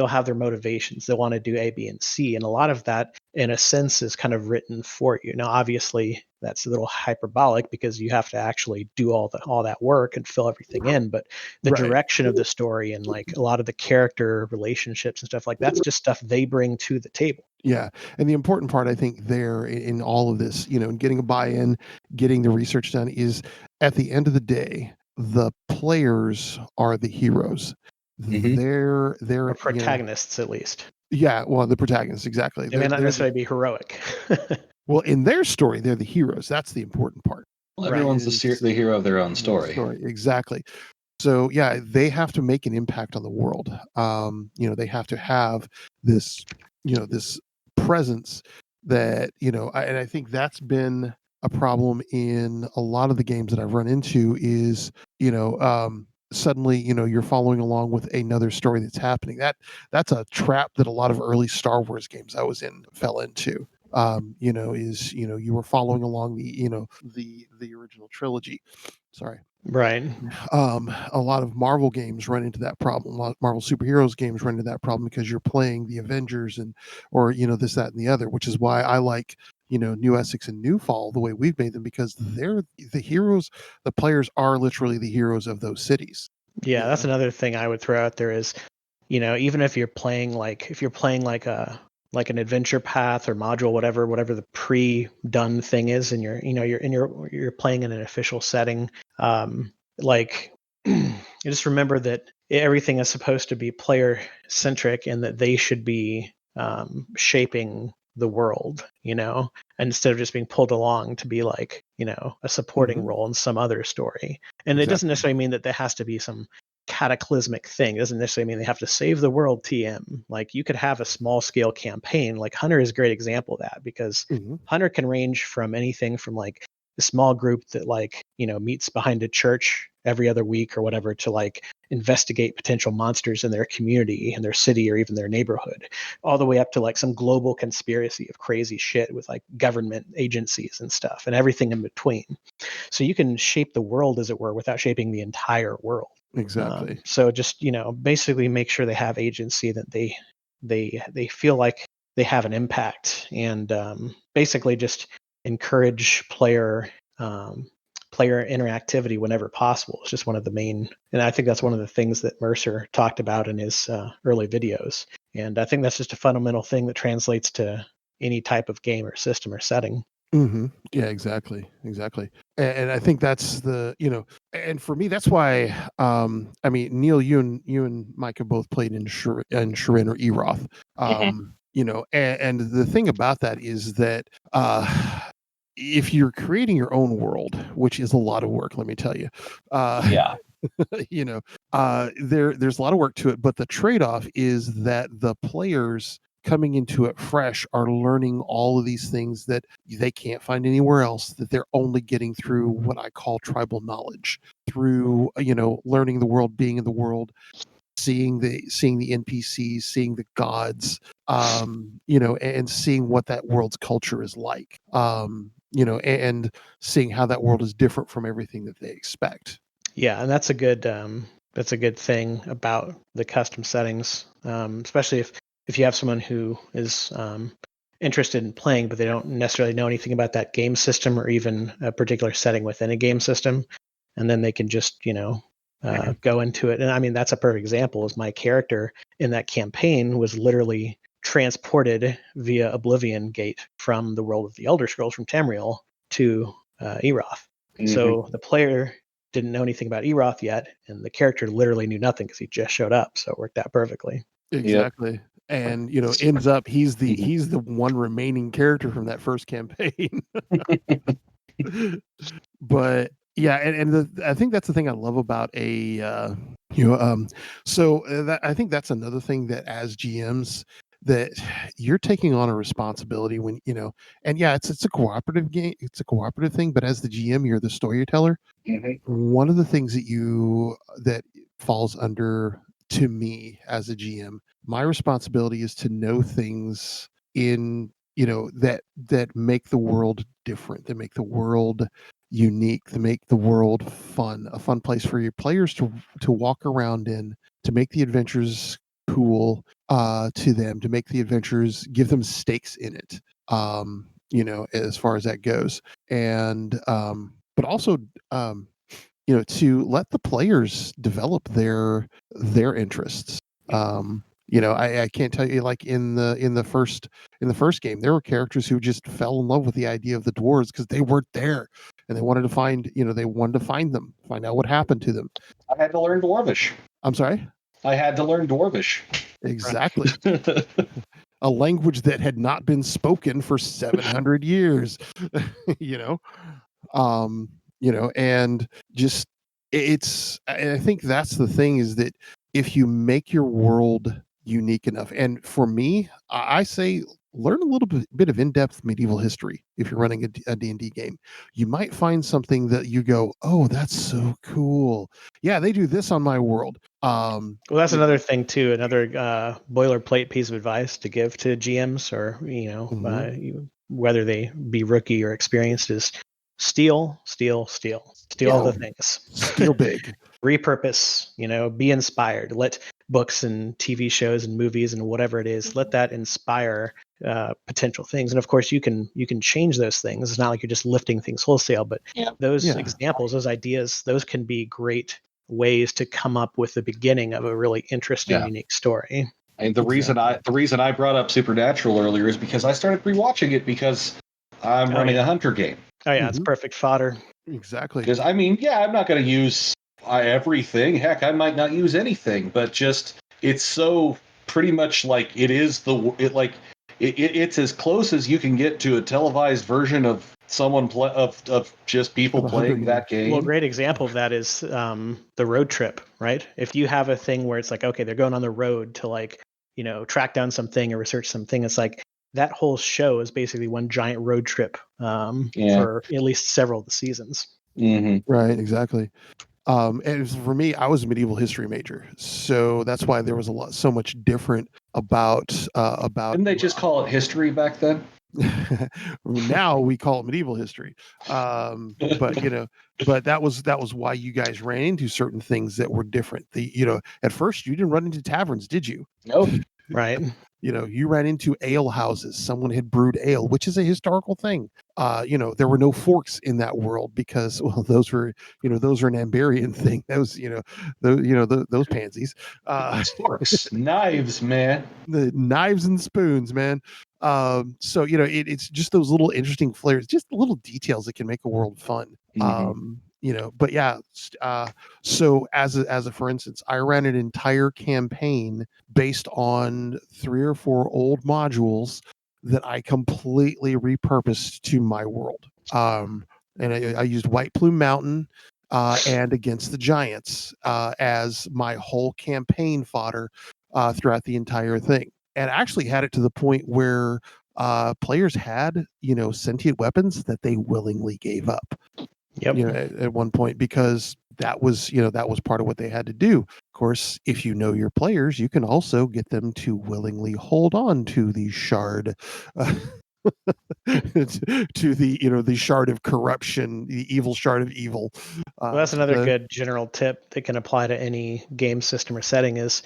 have their motivations. They'll want to do A, B, and C. And a lot of that, in a sense, is kind of written for you. Now, obviously, that's a little hyperbolic because you have to actually do all that work and fill everything in. But the direction of the story and a lot of the character relationships and stuff, that's just stuff they bring to the table. Yeah. And the important part, I think, there in all of this, in getting a buy-in, getting the research done, is at the end of the day, the players are the heroes. They're or protagonists, at least. Yeah, well, the protagonists, exactly. They may not necessarily be heroic. Well, in their story, they're the heroes. That's the important part. Well, everyone's the hero of their own story. Exactly. So yeah, they have to make an impact on the world. They have to have this, this presence that, and I think that's been a problem in a lot of the games that I've run into is, suddenly, you're following along with another story that's happening. That's a trap that a lot of early Star Wars games I was in fell into. You were following along the original trilogy. Sorry. Right. A lot of Marvel games run into that problem. A lot of Marvel superheroes games run into that problem because you're playing the Avengers or this, that, and the other, which is why I like, New Essex and New Fall the way we've made them, because they're the heroes. The players are literally the heroes of those cities. Yeah, that's another thing I would throw out there is, even if you're playing like an adventure path or module, whatever the pre-done thing is, and you're playing in an official setting, just remember that everything is supposed to be player centric, and that they should be shaping the world, instead of just being pulled along to be a supporting role in some other story. And It doesn't necessarily mean that there has to be some cataclysmic thing. It doesn't necessarily mean they have to save the world TM. Like you could have a small scale campaign. Like Hunter is a great example of that, because Hunter can range from anything from like a small group that like, meets behind a church every other week or whatever to like investigate potential monsters in their community, in their city, or even their neighborhood, all the way up to like some global conspiracy of crazy shit with like government agencies and stuff and everything in between. So you can shape the world, as it were, without shaping the entire world. Exactly. So just basically make sure they have agency, that they feel like they have an impact, and basically just encourage player interactivity whenever possible. It's just one of the main, and I think that's one of the things that Mercer talked about in his early videos. And I think that's just a fundamental thing that translates to any type of game or system or setting. Yeah, exactly. And I think that's the, and for me, that's why, I mean, Neil, you and Mike have both played in Shirin or Eroth, and the thing about that is that, if you're creating your own world, which is a lot of work, let me tell you, Yeah. there's a lot of work to it, but the trade-off is that the players coming into it fresh are learning all of these things that they can't find anywhere else, that they're only getting through what I call tribal knowledge, through learning the world, being in the world, seeing the NPCs, seeing the gods, and seeing what that world's culture is like, and seeing how that world is different from everything that they expect. Yeah, and that's a good thing about the custom settings, especially if you have someone who is interested in playing, but they don't necessarily know anything about that game system or even a particular setting within a game system, and then they can just go into it. And I mean, that's a perfect example. Is my character in that campaign was literally transported via Oblivion Gate from the world of the Elder Scrolls, from Tamriel to Eroth. So the player didn't know anything about Eroth yet, and the character literally knew nothing because he just showed up. So it worked out perfectly. Exactly. Yep. And ends up he's the one remaining character from that first campaign. But yeah, and I think that's the thing I love about I think that's another thing, that as GMs, that you're taking on a responsibility when and yeah, it's a cooperative game, it's a cooperative thing, but as the GM, you're the storyteller. One of the things that falls under, to me as a GM, my responsibility is to know things in that make the world different, that make the world unique, to make the world fun, a fun place for your players to walk around in, to make the adventures cool to them, to make the adventures, give them stakes in it, as far as that goes. And but also to let the players develop their interests. I can't tell you, like in the first game, there were characters who just fell in love with the idea of the dwarves because they weren't there, and they wanted to find them, find out what happened to them. I had to learn Dwarvish. I'm sorry? I had to learn Dwarvish. Exactly. A language that had not been spoken for 700 years. And just I think that's the thing, is that if you make your world unique enough, and for me, I say learn a little bit of in-depth medieval history. If you're running a D&D game, you might find something that you go, oh, that's so cool. Yeah, they do this on my world. Well, that's another thing too. Another boilerplate piece of advice to give to GMs, or whether they be rookie or experienced, is steal all the things. Steal big. Repurpose. Be inspired. Let books and TV shows and movies and whatever it is, let that inspire potential things. And of course, you can change those things. It's not like you're just lifting things wholesale, but those examples, those ideas, those can be great ways to come up with the beginning of a really interesting, unique story. And the reason I brought up Supernatural earlier is because I started rewatching it because I'm running a hunter game. Oh yeah, it's perfect fodder. Exactly. Because I'm not going to use everything. Heck, I might not use anything, but just it's so pretty much like it's as close as you can get to a televised version of someone of just people Of a Hunger playing that game. Well, a great example of that is the road trip, right? If you have a thing where it's like, okay, they're going on the road to like, track down something or research something, it's like that whole show is basically one giant road trip for at least several of the seasons. Mm-hmm. Right, exactly. And for me, I was a medieval history major, so that's why there was so much different about. Didn't they just call it history back then? Now we call it medieval history, but but that was why you guys ran into certain things that were different. At first you didn't run into taverns, did you? Nope. Right. You ran into ale houses. Someone had brewed ale, which is a historical thing. There were no forks in that world because, well, those were an Amberian thing. Those, those pansies. Forks, knives, man. The knives and spoons, man. So it's just those little interesting flares, just little details that can make a world fun. But yeah. So as a for instance, I ran an entire campaign based on 3 or 4 old modules that I completely repurposed to my world. And I used White Plume Mountain and Against the Giants as my whole campaign fodder throughout the entire thing, and actually had it to the point where players had sentient weapons that they willingly gave up. Yep. At one point, because that was part of what they had to do. Of course, if you know your players, you can also get them to willingly hold on to the shard. To the shard of corruption, the evil shard of evil. Well, that's another good general tip that can apply to any game system or setting is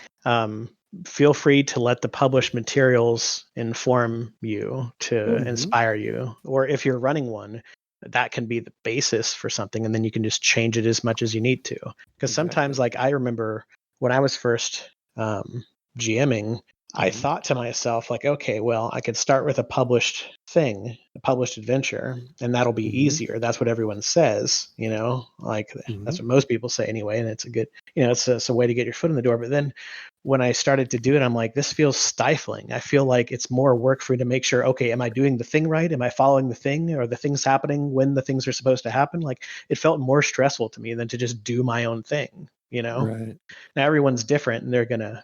feel free to let the published materials inform you to inspire you. Or if you're running one, that can be the basis for something, and then you can just change it as much as you need to. Because sometimes, like I remember when I was first GMing, I thought to myself, like, okay, well, I could start with a published thing, a published adventure, and that'll be easier. That's what everyone says, that's what most people say anyway. And it's a good, it's a way to get your foot in the door. But then when I started to do it, I'm like, this feels stifling. I feel like it's more work for me to make sure, okay, am I doing the thing right? Am I following the thing? Are the things happening when the things are supposed to happen? Like, it felt more stressful to me than to just do my own thing, Right. Now everyone's different and they're going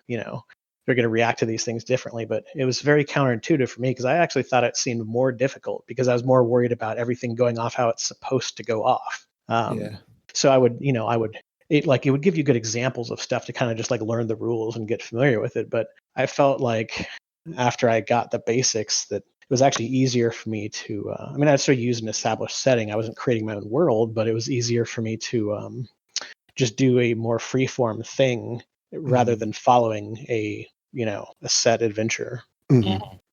to react to these things differently, but it was very counterintuitive for me because I actually thought it seemed more difficult because I was more worried about everything going off how it's supposed to go off. So I would it would give you good examples of stuff to kind of just like learn the rules and get familiar with it. But I felt like after I got the basics that it was actually easier for me to, I still used an established setting. I wasn't creating my own world, but it was easier for me to just do a more freeform thing rather than following a set adventure.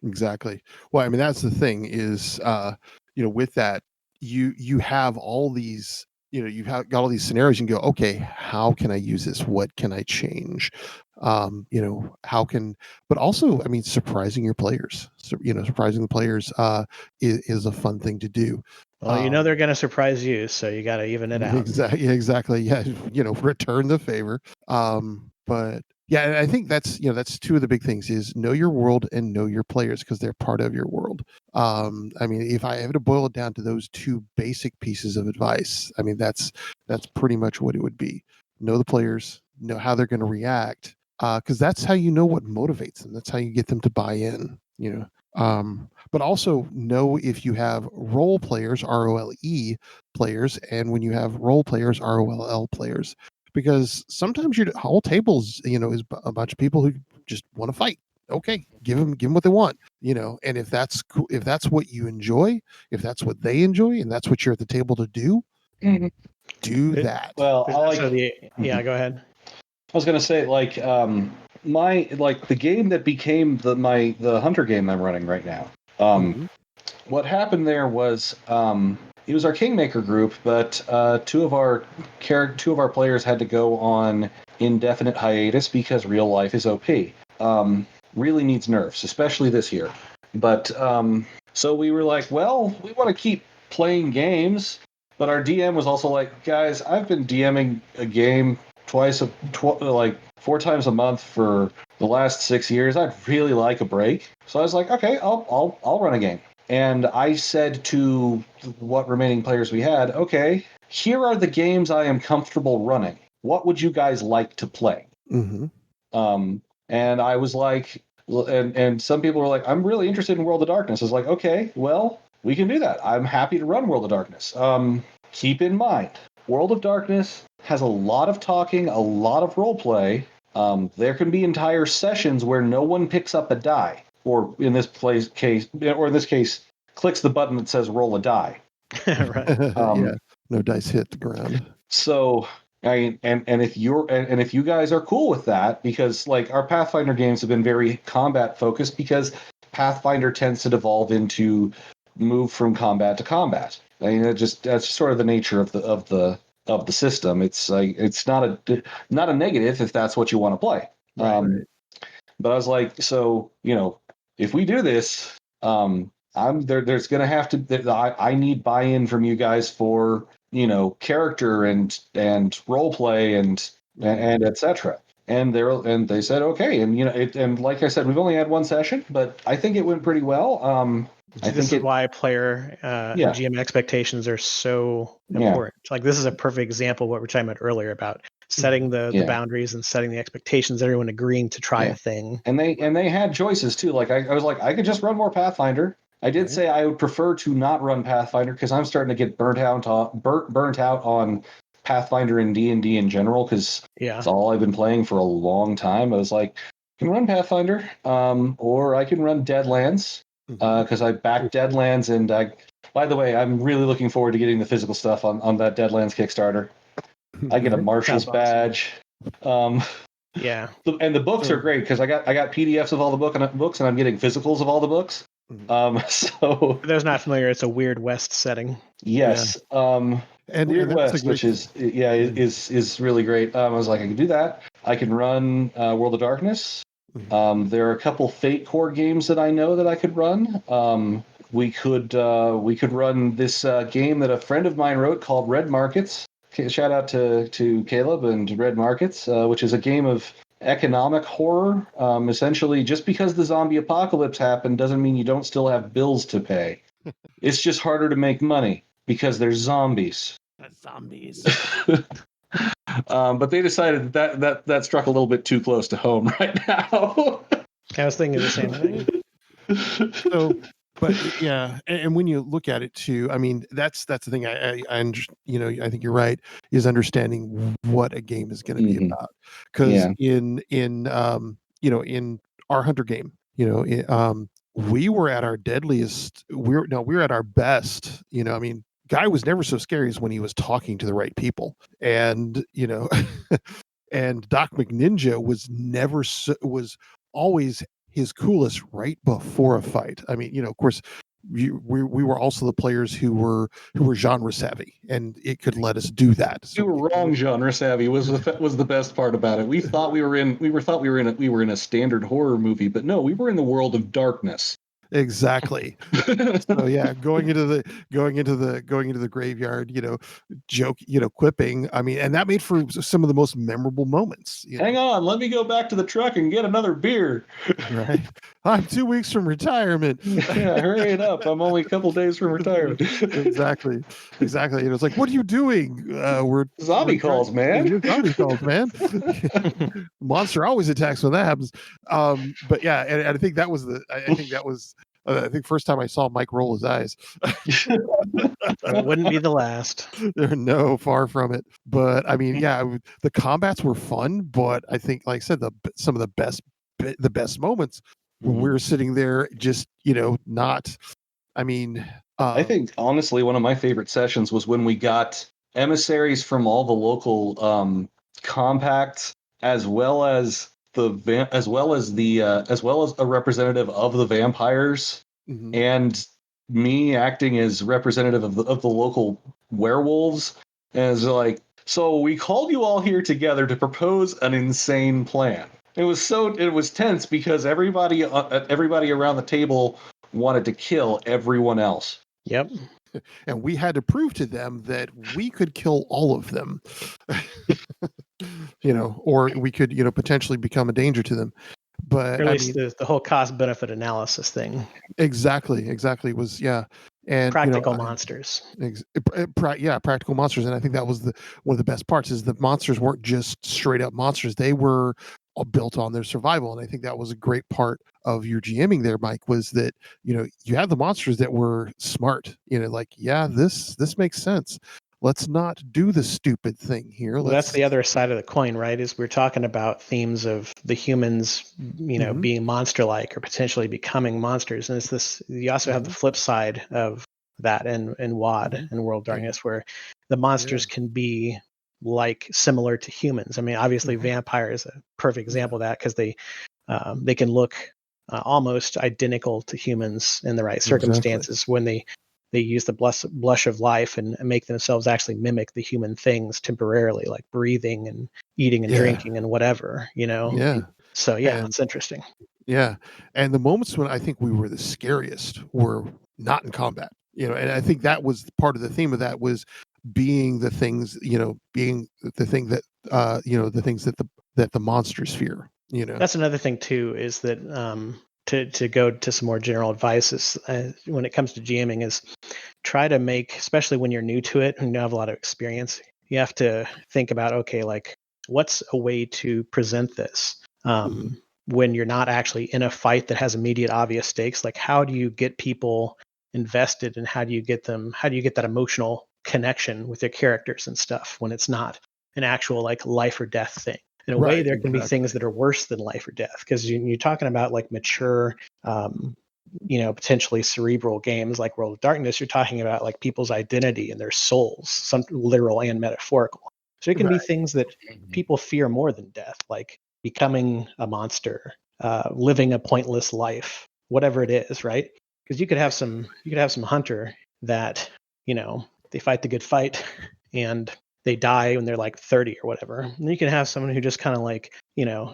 Exactly. Well, that's the thing is, with that, you have all these, got all these scenarios. You can go, okay, how can I use this? What can I change? How can, but also, surprising your players. So, surprising the players is a fun thing to do. Well, they're going to surprise you, so you got to even it out. Exactly. Yeah. Return the favor. But yeah, and I think that's 2 of the big things is know your world and know your players because they're part of your world. If I had to boil it down to those 2 basic pieces of advice, that's pretty much what it would be. Know the players, know how they're going to react, because that's how you know what motivates them. That's how you get them to buy in. But also know if you have role players, ROLE players, and when you have role players, ROLL players. Because sometimes your whole table is a bunch of people who just want to fight. Okay, give them what they want, and if that's cool, if that's what you enjoy, if that's what they enjoy, and that's what you're at the table to do, do that. Well, go ahead. I was gonna say the game that became the hunter game I'm running right now. What happened there was it was our Kingmaker group, but 2 of our players had to go on indefinite hiatus because real life is OP. Really needs nerfs, especially this year. But so we were like, well, we want to keep playing games, but our DM was also like, guys, I've been DMing a game 4 times a month for the last 6 years. I'd really like a break. So I was like, okay, I'll run a game. And I said to what remaining players we had, okay, here are the games I am comfortable running. What would you guys like to play? Mm-hmm. And I was like, and some people were like, I'm really interested in World of Darkness. I was like, okay, well, we can do that. I'm happy to run World of Darkness. Keep in mind, World of Darkness has a lot of talking, a lot of role play. There can be entire sessions where no one picks up a die, or in this case, clicks the button that says roll a die. Right. Yeah, no dice hit the ground. So and if if you guys are cool with that, because like our Pathfinder games have been very combat focused, because Pathfinder tends to devolve into move from combat to combat. I mean, that's just sort of the nature of the system. It's like it's not a negative if that's what you want to play. Right. But I was like, so if we do this, I'm there. There's going to have to. I need buy-in from you guys for character and role play and etc. And they said okay, and and like I said, we've only had one session, but I think it went pretty well. This is why player and GM expectations are so important. Like this is a perfect example of what we were talking about earlier about setting the boundaries and setting the expectations, everyone agreeing to try a thing. And they had choices too. Like I was like, I could just run more Pathfinder. I did say I would prefer to not run Pathfinder because I'm starting to get burnt out on Pathfinder and D&D in general, because it's all I've been playing for a long time. I was like, I can run Pathfinder, or I can run Deadlands, because I backed Deadlands, and by the way, I'm really looking forward to getting the physical stuff on that Deadlands Kickstarter. I get a Marshal's badge. Yeah, and the books are great because I got PDFs of all the books, and I'm getting physicals of all the books. So for those not familiar, it's a Weird West setting. Yes, and Weird West, which is really great. I was like, I can do that. I can run World of Darkness. There are a couple Fate Core games that I know that I could run. We could run this game that a friend of mine wrote called Red Markets. Shout out to Caleb and Red Markets, which is a game of economic horror. Essentially, just because the zombie apocalypse happened doesn't mean you don't still have bills to pay. It's just harder to make money because there's zombies. Zombies. But they decided that struck a little bit too close to home right now. I was thinking the same thing. So, but yeah, and when you look at it too, I mean, that's the thing. I I think you're right. Is understanding what a game is going to be about, because in our Hunter game, we were at our deadliest. We're at our best. I mean, guy was never so scary as when he was talking to the right people, and and Doc McNinja was always his coolest right before a fight. I mean, of course, we were also the players who were genre savvy, and it could let us do that. So you were wrong. Genre savvy was the best part about it. We thought we were in a standard horror movie, but no, we were in the world of darkness. Exactly. So yeah, going into the graveyard, quipping. I mean, and that made for some of the most memorable moments. Hang on, let me go back to the truck and get another beer. Right. I'm 2 weeks from retirement. Yeah, hurry it up. I'm only a couple days from retirement. Exactly. It's like, what are you doing? We're zombie calls, man. Zombie calls, man. Monster always attacks when that happens. But yeah, and I think that was I think first time I saw Mike roll his eyes. It wouldn't be the last. No, far from it. But I mean, yeah, the combats were fun, but I think, like I said, some of the best moments when we were sitting there, just not. I mean, I think honestly, one of my favorite sessions was when we got emissaries from all the local compacts, as well as a representative of the vampires, and me acting as representative of the local werewolves. And it's like, so we called you all here together to propose an insane plan. It was tense because everybody around the table wanted to kill everyone else. Yep. And we had to prove to them that we could kill all of them. Or we could, potentially become a danger to them. But Or at I least mean, the whole cost benefit analysis thing. exactly was, yeah. And Practical monsters. practical monsters. And I think that was one of the best parts, is the monsters weren't just straight up monsters. They were all built on their survival. And I think that was a great part of your GMing there, Mike, was that, you have the monsters that were smart, like, yeah, this makes sense. Let's not do the stupid thing here. Well, that's the other side of the coin, right? Is we're talking about themes of the humans, Mhm. being monster-like or potentially becoming monsters. And it's this. You also have the flip side of that in WoD and World of Darkness, where the monsters can be similar to humans. I mean, obviously, vampire is a perfect example of that, because they can look almost identical to humans in the right circumstances when they use the blush of life and make themselves actually mimic the human things temporarily, like breathing and eating and drinking and whatever, Yeah. So And it's interesting. yeah. And the moments when I think we were the scariest were not in combat. And I think that was part of the theme of that, was being the things, being the thing that the things that the monsters fear. That's another thing too, is that to go to some more general advice is, when it comes to GMing, is try to make, especially when you're new to it and you don't have a lot of experience, you have to think about, okay, like, what's a way to present this when you're not actually in a fight that has immediate obvious stakes? Like, how do you get people invested, and how do you get that emotional connection with their characters and stuff when it's not an actual like life or death thing? In a way, there can be things that are worse than life or death, because you're talking about like mature, potentially cerebral games like World of Darkness. You're talking about like people's identity and their souls, some literal and metaphorical. So it can be things that people fear more than death, like becoming a monster, living a pointless life, whatever it is, right? Because you could have some hunter that, they fight the good fight and they die when they're like 30 or whatever. And you can have someone who just kind of like,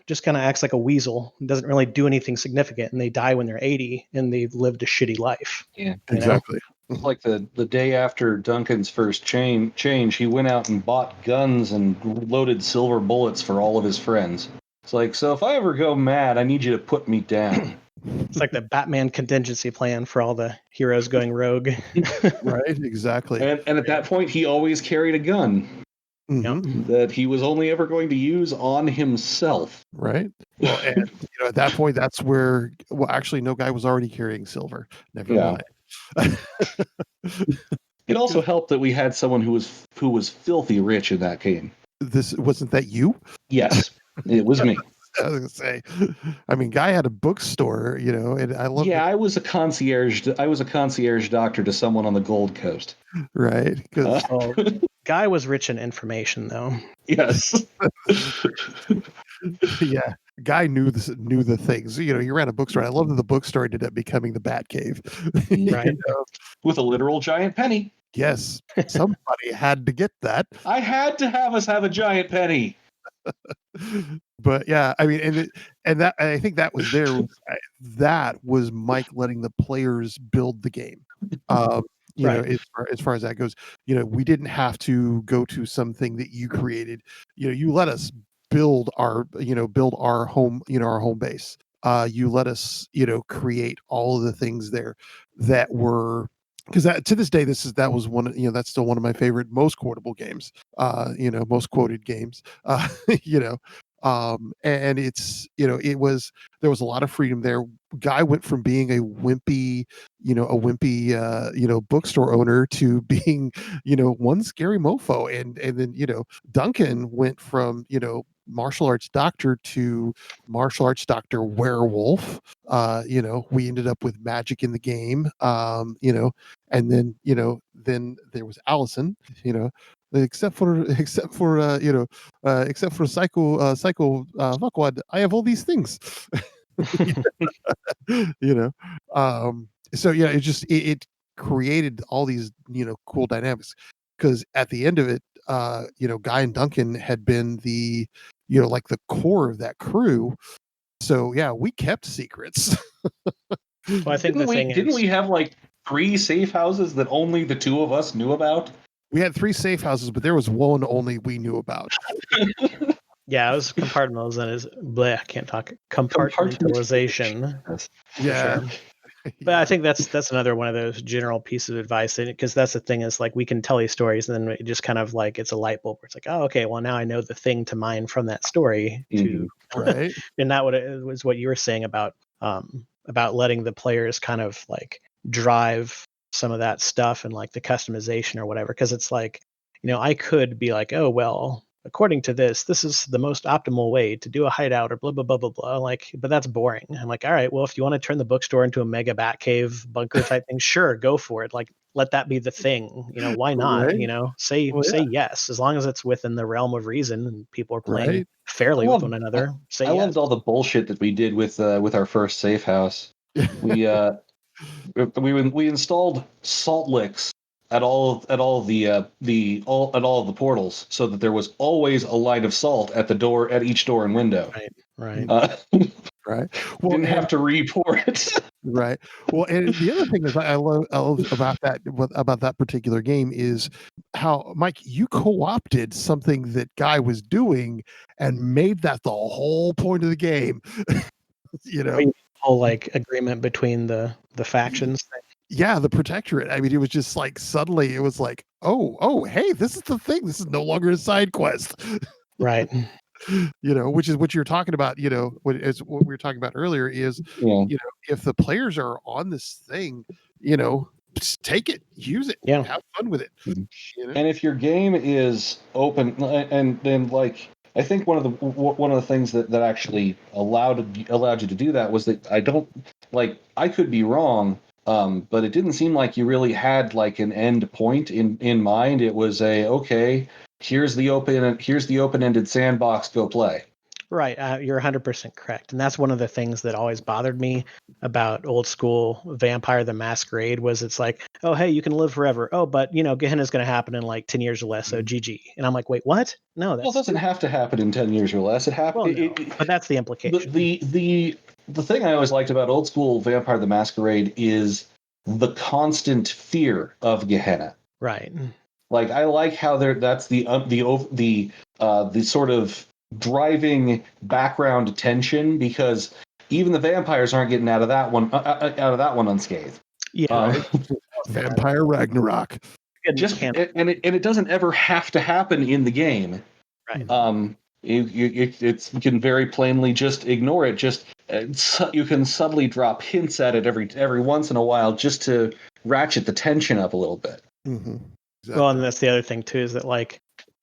just kind of acts like a weasel, doesn't really do anything significant, and they die when they're 80 and they've lived a shitty life. Yeah, exactly. It's like the day after Duncan's first change, he went out and bought guns and loaded silver bullets for all of his friends. It's like, so if I ever go mad, I need you to put me down. It's like the Batman contingency plan for all the heroes going rogue. Right, exactly. And at that point, he always carried a gun that he was only ever going to use on himself. Right. Well, and at that point, that's where, well, actually, no, guy was already carrying silver. Never mind. It also helped that we had someone who was filthy rich in that game. This wasn't that you? Yes, it was me. I was gonna say, I mean, guy had a bookstore, and I love. Yeah, I was a concierge doctor to someone on the Gold Coast. Right. Because guy was rich in information, though. Yes. Yeah. Guy knew the things. He ran a bookstore. I love that the bookstore ended up becoming the Bat Cave. Right. With a literal giant penny. Yes. Somebody had to get that. I had to have us have a giant penny. But yeah, I mean, and that, I think that was there. That was Mike letting the players build the game. As far as that goes, we didn't have to go to something that you created. You let us build our home, our home base. You let us, create all of the things there that were, because to this day, that was one, that's still one of my favorite, most quotable games, most quoted games, and it's, there was a lot of freedom there. Guy went from being a wimpy bookstore owner to being, one scary mofo. And then, Duncan went from, martial arts doctor to martial arts doctor werewolf. We ended up with magic in the game. And then, then there was Allison, except for psycho fuckwad, I have all these things. So yeah, it created all these cool dynamics, because at the end of it, Guy and Duncan had been the like the core of that crew. So yeah, we kept secrets. Well, I think didn't we have like 3 safe houses that only the 2 of us knew about? We had 3 safe houses, but there was one only we knew about. Yeah, I was I can't talk. Compartmentalization. Yes. For Yeah. sure. But I think that's another one of those general pieces of advice, because that's the thing is like we can tell these stories, and then it just kind of like it's a light bulb where it's like, oh, okay, well now I know the thing to mine from that story to, Right. and that was what you were saying about letting the players kind of like drive some of that stuff and like the customization or whatever, because it's like, I could be like, oh well, according to this is the most optimal way to do a hideout or blah blah blah blah blah. Like, but that's boring. I'm like, all right, well, if you want to turn the bookstore into a mega bat cave bunker type thing, sure, go for it. Like, let that be the thing. Why not? Right. Say Well, say yes, as long as it's within the realm of reason and people are playing Right. fairly I with loved, one another. Say I yes. loved all the bullshit that we did with our first safe house. We we installed salt licks at all the portals, so that there was always a line of salt at the door, at each door and window. Right. Right. Well, Didn't have to re-pour it. right. Well, and the other thing is I love about that particular game is how, Mike, you co-opted something that Guy was doing and made that the whole point of the game. Whole like agreement between the factions. Yeah, the protectorate. I mean, it was just like suddenly it was like, oh, hey, this is the thing. This is no longer a side quest. Right. Which is what you're talking about. What we were talking about earlier is, Yeah. if the players are on this thing, just take it, use it, Yeah. have fun with it. And if your game is open, and then like I think one of the things that actually allowed you to do that was that I could be wrong, but it didn't seem like you really had like an end point in mind. It was okay, here's the open-ended sandbox, go play. Right. You're 100% correct. And that's one of the things that always bothered me about old school Vampire the Masquerade was it's like, oh, hey, you can live forever. Oh, but, Gehenna's going to happen in like 10 years or less. So GG. And I'm like, wait, what? No, Well, that's it doesn't have to happen in 10 years or less. It well, happens. no, but that's the implication. The thing I always liked about old school Vampire the Masquerade is the constant fear of Gehenna. Right. Like I like how that's the sort of driving background tension, because even the vampires aren't getting out of that one unscathed. Yeah. Vampire Ragnarok. It doesn't ever have to happen in the game. Right. You can very plainly just ignore it. Just you can subtly drop hints at it every once in a while, just to ratchet the tension up a little bit. Mm-hmm. Exactly. Well, and that's the other thing too, is that like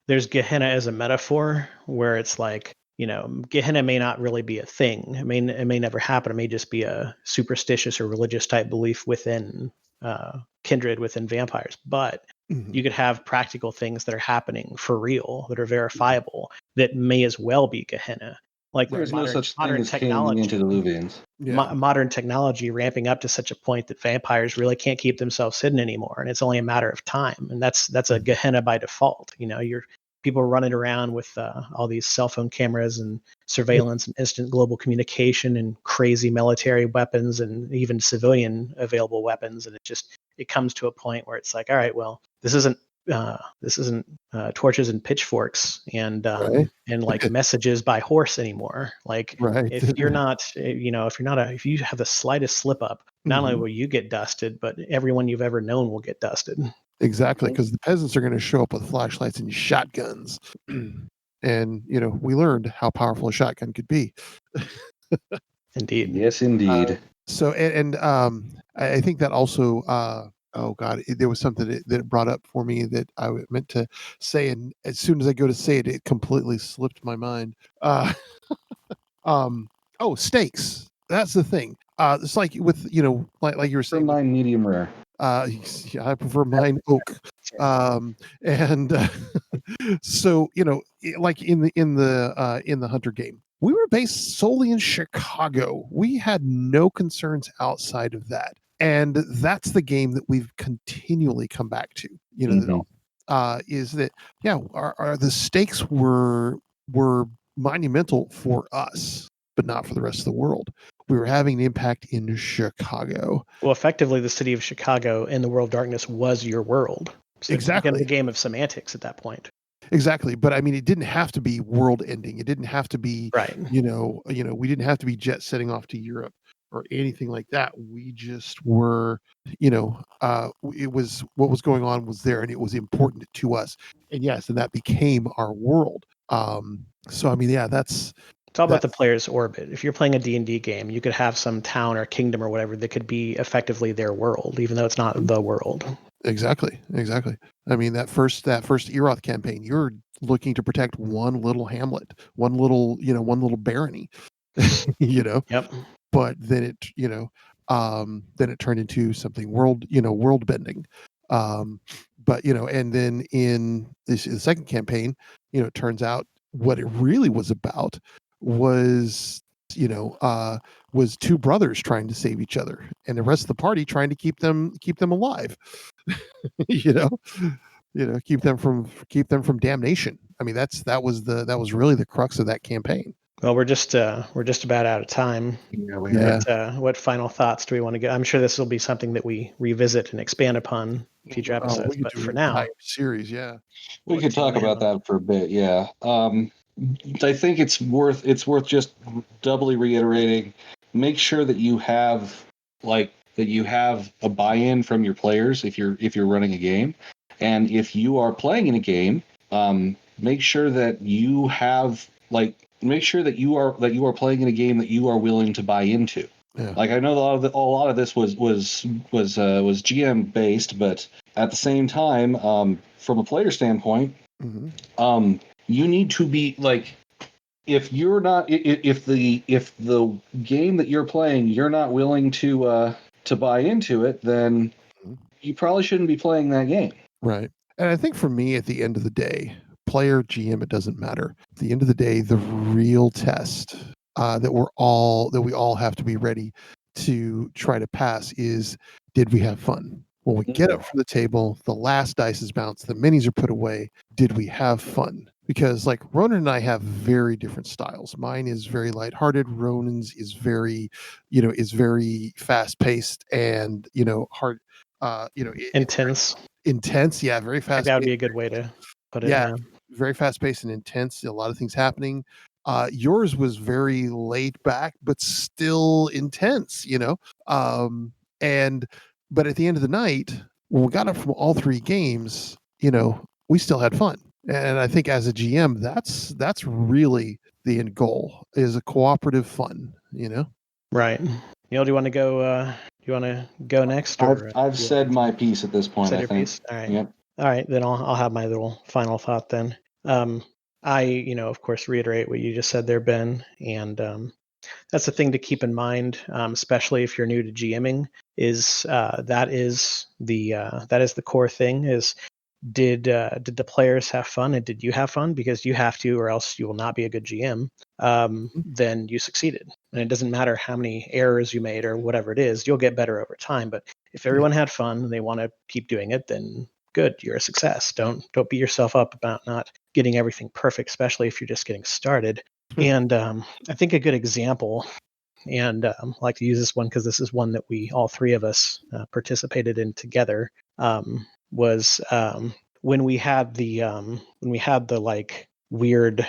there's Gehenna as a metaphor where it's like, Gehenna may not really be a thing. I mean, it may never happen. It may just be a superstitious or religious type belief within kindred, within vampires. But you could have practical things that are happening for real, that are verifiable, that may as well be Gehenna. Like there's no such thing as king antediluvians. Modern technology ramping up to such a point that vampires really can't keep themselves hidden anymore, and it's only a matter of time. And that's a Gehenna by default. You're people running around with all these cell phone cameras and surveillance and instant global communication and crazy military weapons and even civilian available weapons, and it comes to a point where it's like, all right, well, this isn't torches and pitchforks and like messages by horse anymore. Like, if you're not, if you have the slightest slip up, not only will you get dusted, but everyone you've ever known will get dusted. Exactly, because the peasants are going to show up with flashlights and shotguns, and we learned how powerful a shotgun could be. Indeed. Yes, indeed. I think that also. Oh God, there was something that it brought up for me that I meant to say, and as soon as I go to say it, it completely slipped my mind. Steaks. That's the thing. It's like with like you were saying. Mine medium rare. Yeah, I prefer mine oak. So like in the Hunter game, we were based solely in Chicago. We had no concerns outside of that. And that's the game that we've continually come back to, is that, the stakes were monumental for us, but not for the rest of the world. We were having an impact in Chicago. Well, effectively, the city of Chicago in the World of Darkness was your world. So exactly. It becomes a game of semantics at that point. Exactly. But I mean, it didn't have to be world ending. It didn't have to be, Right. we didn't have to be jet setting off to Europe or anything like that. We just were, it was what was going on was there and it was important to us. And yes, and that became our world. So I mean, yeah, It's all about the player's orbit. If you're playing a D&D game, you could have some town or kingdom or whatever that could be effectively their world, even though it's not the world. Exactly. I mean, that first Eroth campaign, you're looking to protect one little hamlet, one little barony, Yep. but then it turned into something world bending. But and then in the second campaign, it turns out what it really was about was was two brothers trying to save each other and the rest of the party trying to keep them alive. you know keep them from damnation. I mean, that was really the crux of that campaign. Well, we're just about out of time. Yeah. What final thoughts do we want to get? I'm sure this will be something that we revisit and expand upon in future episodes. We could But do for an now, entire series. Yeah. We could talk about that for a bit. Yeah. I think it's worth just doubly reiterating. Make sure that you have a buy-in from your players if you're running a game, and if you are playing in a game, make sure that you have make sure that you are playing in a game that you are willing to buy into. Yeah. Like, I know a lot of this was GM based, but at the same time, from a player standpoint, Mm-hmm. you need to be like, if you're not if the game that you're playing, you're not willing to buy into it, then Mhm. you probably shouldn't be playing that game. Right. And I think for me, at the end of the day, player, GM, it doesn't matter. At the end of the day, the real test that we all have to be ready to try to pass is, did we have fun? When we get up from the table, the last dice is bounced, the minis are put away. Did we have fun? Because like Ronan and I have very different styles. Mine is very lighthearted. Ronan's is very, very fast paced and hard. intense. Intense. Yeah, very I fast. think that would be a good way to put it. Yeah, very fast paced and intense. A lot of things happening. Yours was very laid back, but still intense. And but at the end of the night, when we got up from all three games, we still had fun. And I think as a GM, that's really the end goal, is a cooperative fun. Right. Neil, do you want to go? Do you want to go next, or I've said my piece at this point. said I your think. piece? All right. Yep. All right. Then I'll have my little final thought then. I, of course, reiterate what you just said there, Ben, and that's the thing to keep in mind, especially if you're new to GMing. Is that is the core thing? Is did the players have fun, and did you have fun? Because you have to, or else you will not be a good GM. Then you succeeded, and it doesn't matter how many errors you made or whatever it is. You'll get better over time. But if everyone had fun and they want to keep doing it, then good, you're a success. Don't beat yourself up about not getting everything perfect, especially if you're just getting started. And I think a good example, and I like to use this one because this is one that we all three of us participated in together. Was when we had the like weird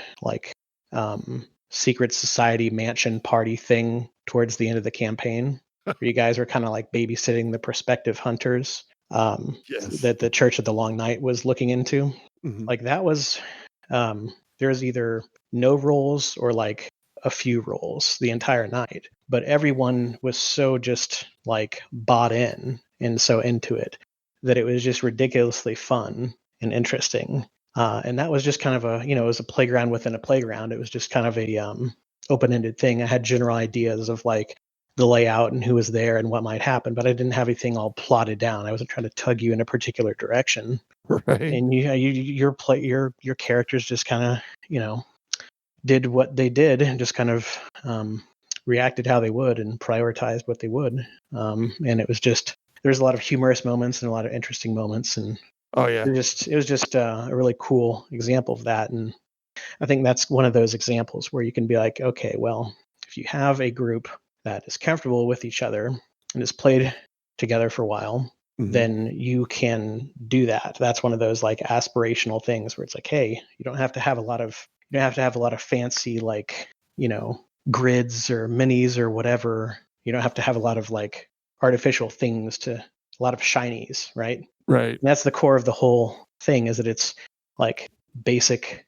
secret society mansion party thing towards the end of the campaign, where you guys were kind of like babysitting the prospective hunters Yes. that the Church of the Long Night was looking into. Mhm. Like that was there's either no rolls or like a few rolls the entire night, but everyone was so just like bought in and so into it that it was just ridiculously fun and interesting. And that was just kind of a, it was a playground within a playground. It was just kind of a open-ended thing. I had general ideas of like the layout and who was there and what might happen, but I didn't have anything all plotted down. I wasn't trying to tug you in a particular direction. Right. And your characters just kind of did what they did and just kind of reacted how they would and prioritized what they would. And it was just, there's a lot of humorous moments and a lot of interesting moments, and Oh yeah. it was just a really cool example of that. And I think that's one of those examples where you can be like, okay, well, if you have a group that is comfortable with each other and has played together for a while, then you can do that. That's one of those like aspirational things where it's like, hey, you don't have to have a lot of fancy like, grids or minis or whatever. You don't have to have a lot of like artificial things a lot of shinies, right? Right. And that's the core of the whole thing, is that it's like basic,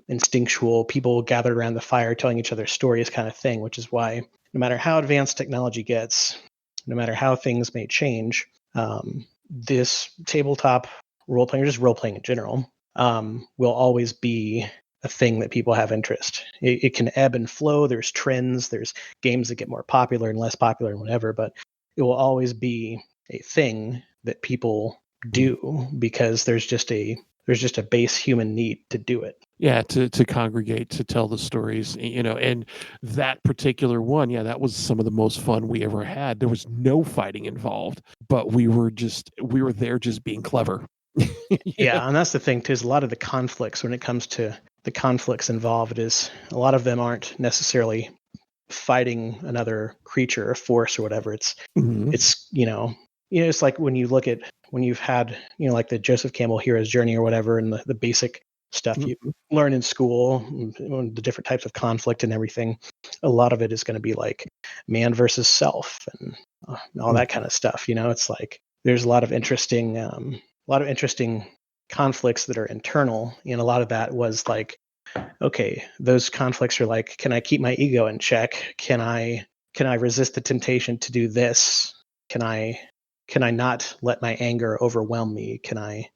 instinctual, people gathered around the fire telling each other stories kind of thing, which is why no matter how advanced technology gets, no matter how things may change, this tabletop role playing, or just role playing in general, will always be a thing that people have interest. It can ebb and flow. There's trends. There's games that get more popular and less popular and whatever, but it will always be a thing that people do because there's just a base human need to do it. Yeah, to congregate, to tell the stories, and that particular one, that was some of the most fun we ever had. There was no fighting involved, but we were there just being clever. Yeah, and that's the thing too, is a lot of the conflicts, when it comes to the conflicts involved, is a lot of them aren't necessarily fighting another creature or force or whatever. It's it's like when you've had like the Joseph Campbell hero's journey or whatever, and the basic stuff you learn in school, the different types of conflict and everything. A lot of it is going to be like man versus self and all that kind of stuff. It's like there's a lot of interesting conflicts that are internal, and a lot of that was like, okay, those conflicts are like, can I keep my ego in check? Can I resist the temptation to do this? Can I not let my anger overwhelm me? Can I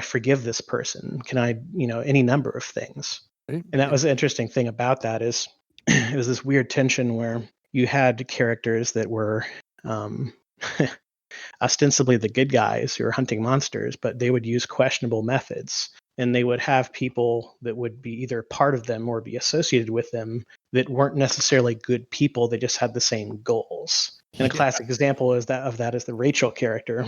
forgive this person? Can I, any number of things. And that was the interesting thing about that, is it was this weird tension where you had characters that were ostensibly the good guys who are hunting monsters, but they would use questionable methods. And they would have people that would be either part of them or be associated with them that weren't necessarily good people. They just had the same goals. And a classic example of that is the Rachel character,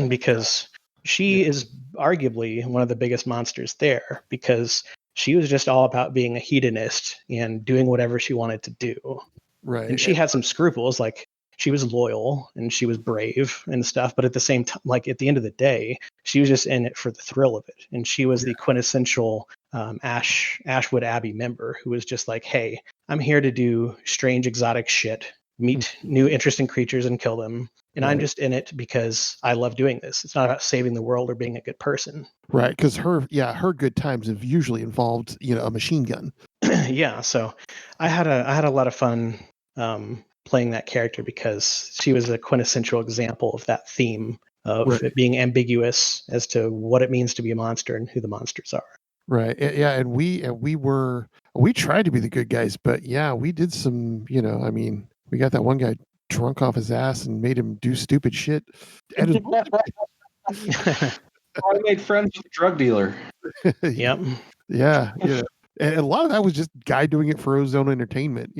because she is arguably one of the biggest monsters there, because she was just all about being a hedonist and doing whatever she wanted to do. Right. And she had some scruples, like she was loyal and she was brave and stuff, but at the same time, like at the end of the day, she was just in it for the thrill of it. And she was the quintessential Ashwood Abbey member who was just like, hey, I'm here to do strange exotic shit, meet new interesting creatures and kill them. And I'm just in it because I love doing this. It's not about saving the world or being a good person. Right, because her good times have usually involved a machine gun. Yeah, so I had a lot of fun playing that character, because she was a quintessential example of that theme of it being ambiguous as to what it means to be a monster and who the monsters are. Right. Yeah, and we tried to be the good guys, but we did some, we got that one guy drunk off his ass and made him do stupid shit. I made friends with a drug dealer. Yep. Yeah. And a lot of that was just guy doing it for his own entertainment,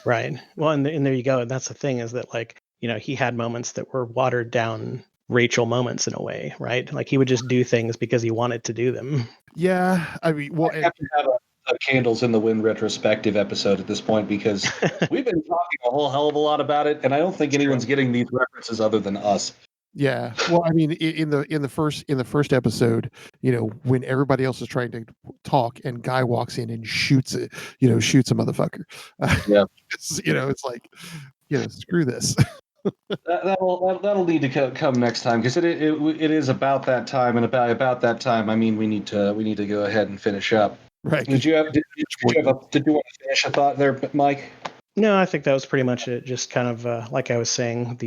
Right. Well, and there you go. And that's the thing, is that like, he had moments that were watered down Rachel moments in a way, right? Like he would just do things because he wanted to do them. Yeah. I mean, well, I have to have a Candles in the Wind retrospective episode at this point, because we've been talking a whole hell of a lot about it, and I don't think anyone's getting these references other than us. Yeah. Well, I mean, in the first episode, when everybody else is trying to talk and Guy walks in and shoots a motherfucker. Yeah. It's like, screw this. That'll need to come next time, because it is about that time, and about that time, I mean, we need to go ahead and finish up. Right. Did you want to finish a thought there, Mike? No, I think that was pretty much it. Just kind of like I was saying,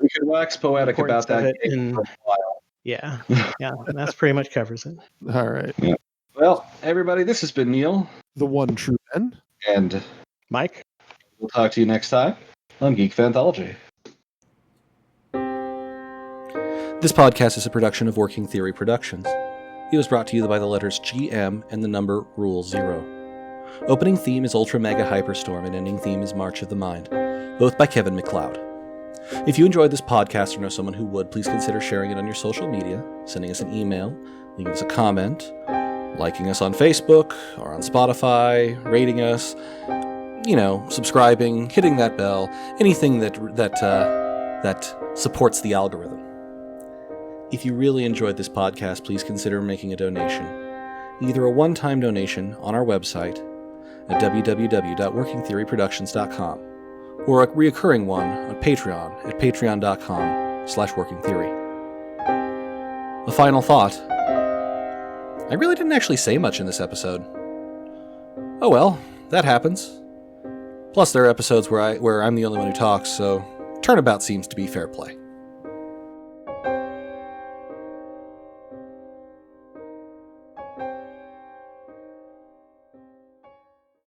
we could wax poetic about that game for a while. Yeah, that's pretty much covers it. All right. Yeah. Well, everybody, this has been Neil, the one true Ben, and Mike. We'll talk to you next time on Geek Fanthology. This podcast is a production of Working Theory Productions. It was brought to you by the letters GM and the number Rule 0. Opening theme is Ultra Mega Hyperstorm, and ending theme is March of the Mind, both by Kevin MacLeod. If you enjoyed this podcast or know someone who would, please consider sharing it on your social media, sending us an email, leaving us a comment, liking us on Facebook or on Spotify, rating us, subscribing, hitting that bell, anything that supports the algorithm. If you really enjoyed this podcast, please consider making a donation. Either a one-time donation on our website at www.workingtheoryproductions.com or a reoccurring one on Patreon at patreon.com/workingtheory. A final thought. I really didn't actually say much in this episode. Oh well, that happens. Plus there are episodes where I'm the only one who talks, so turnabout seems to be fair play.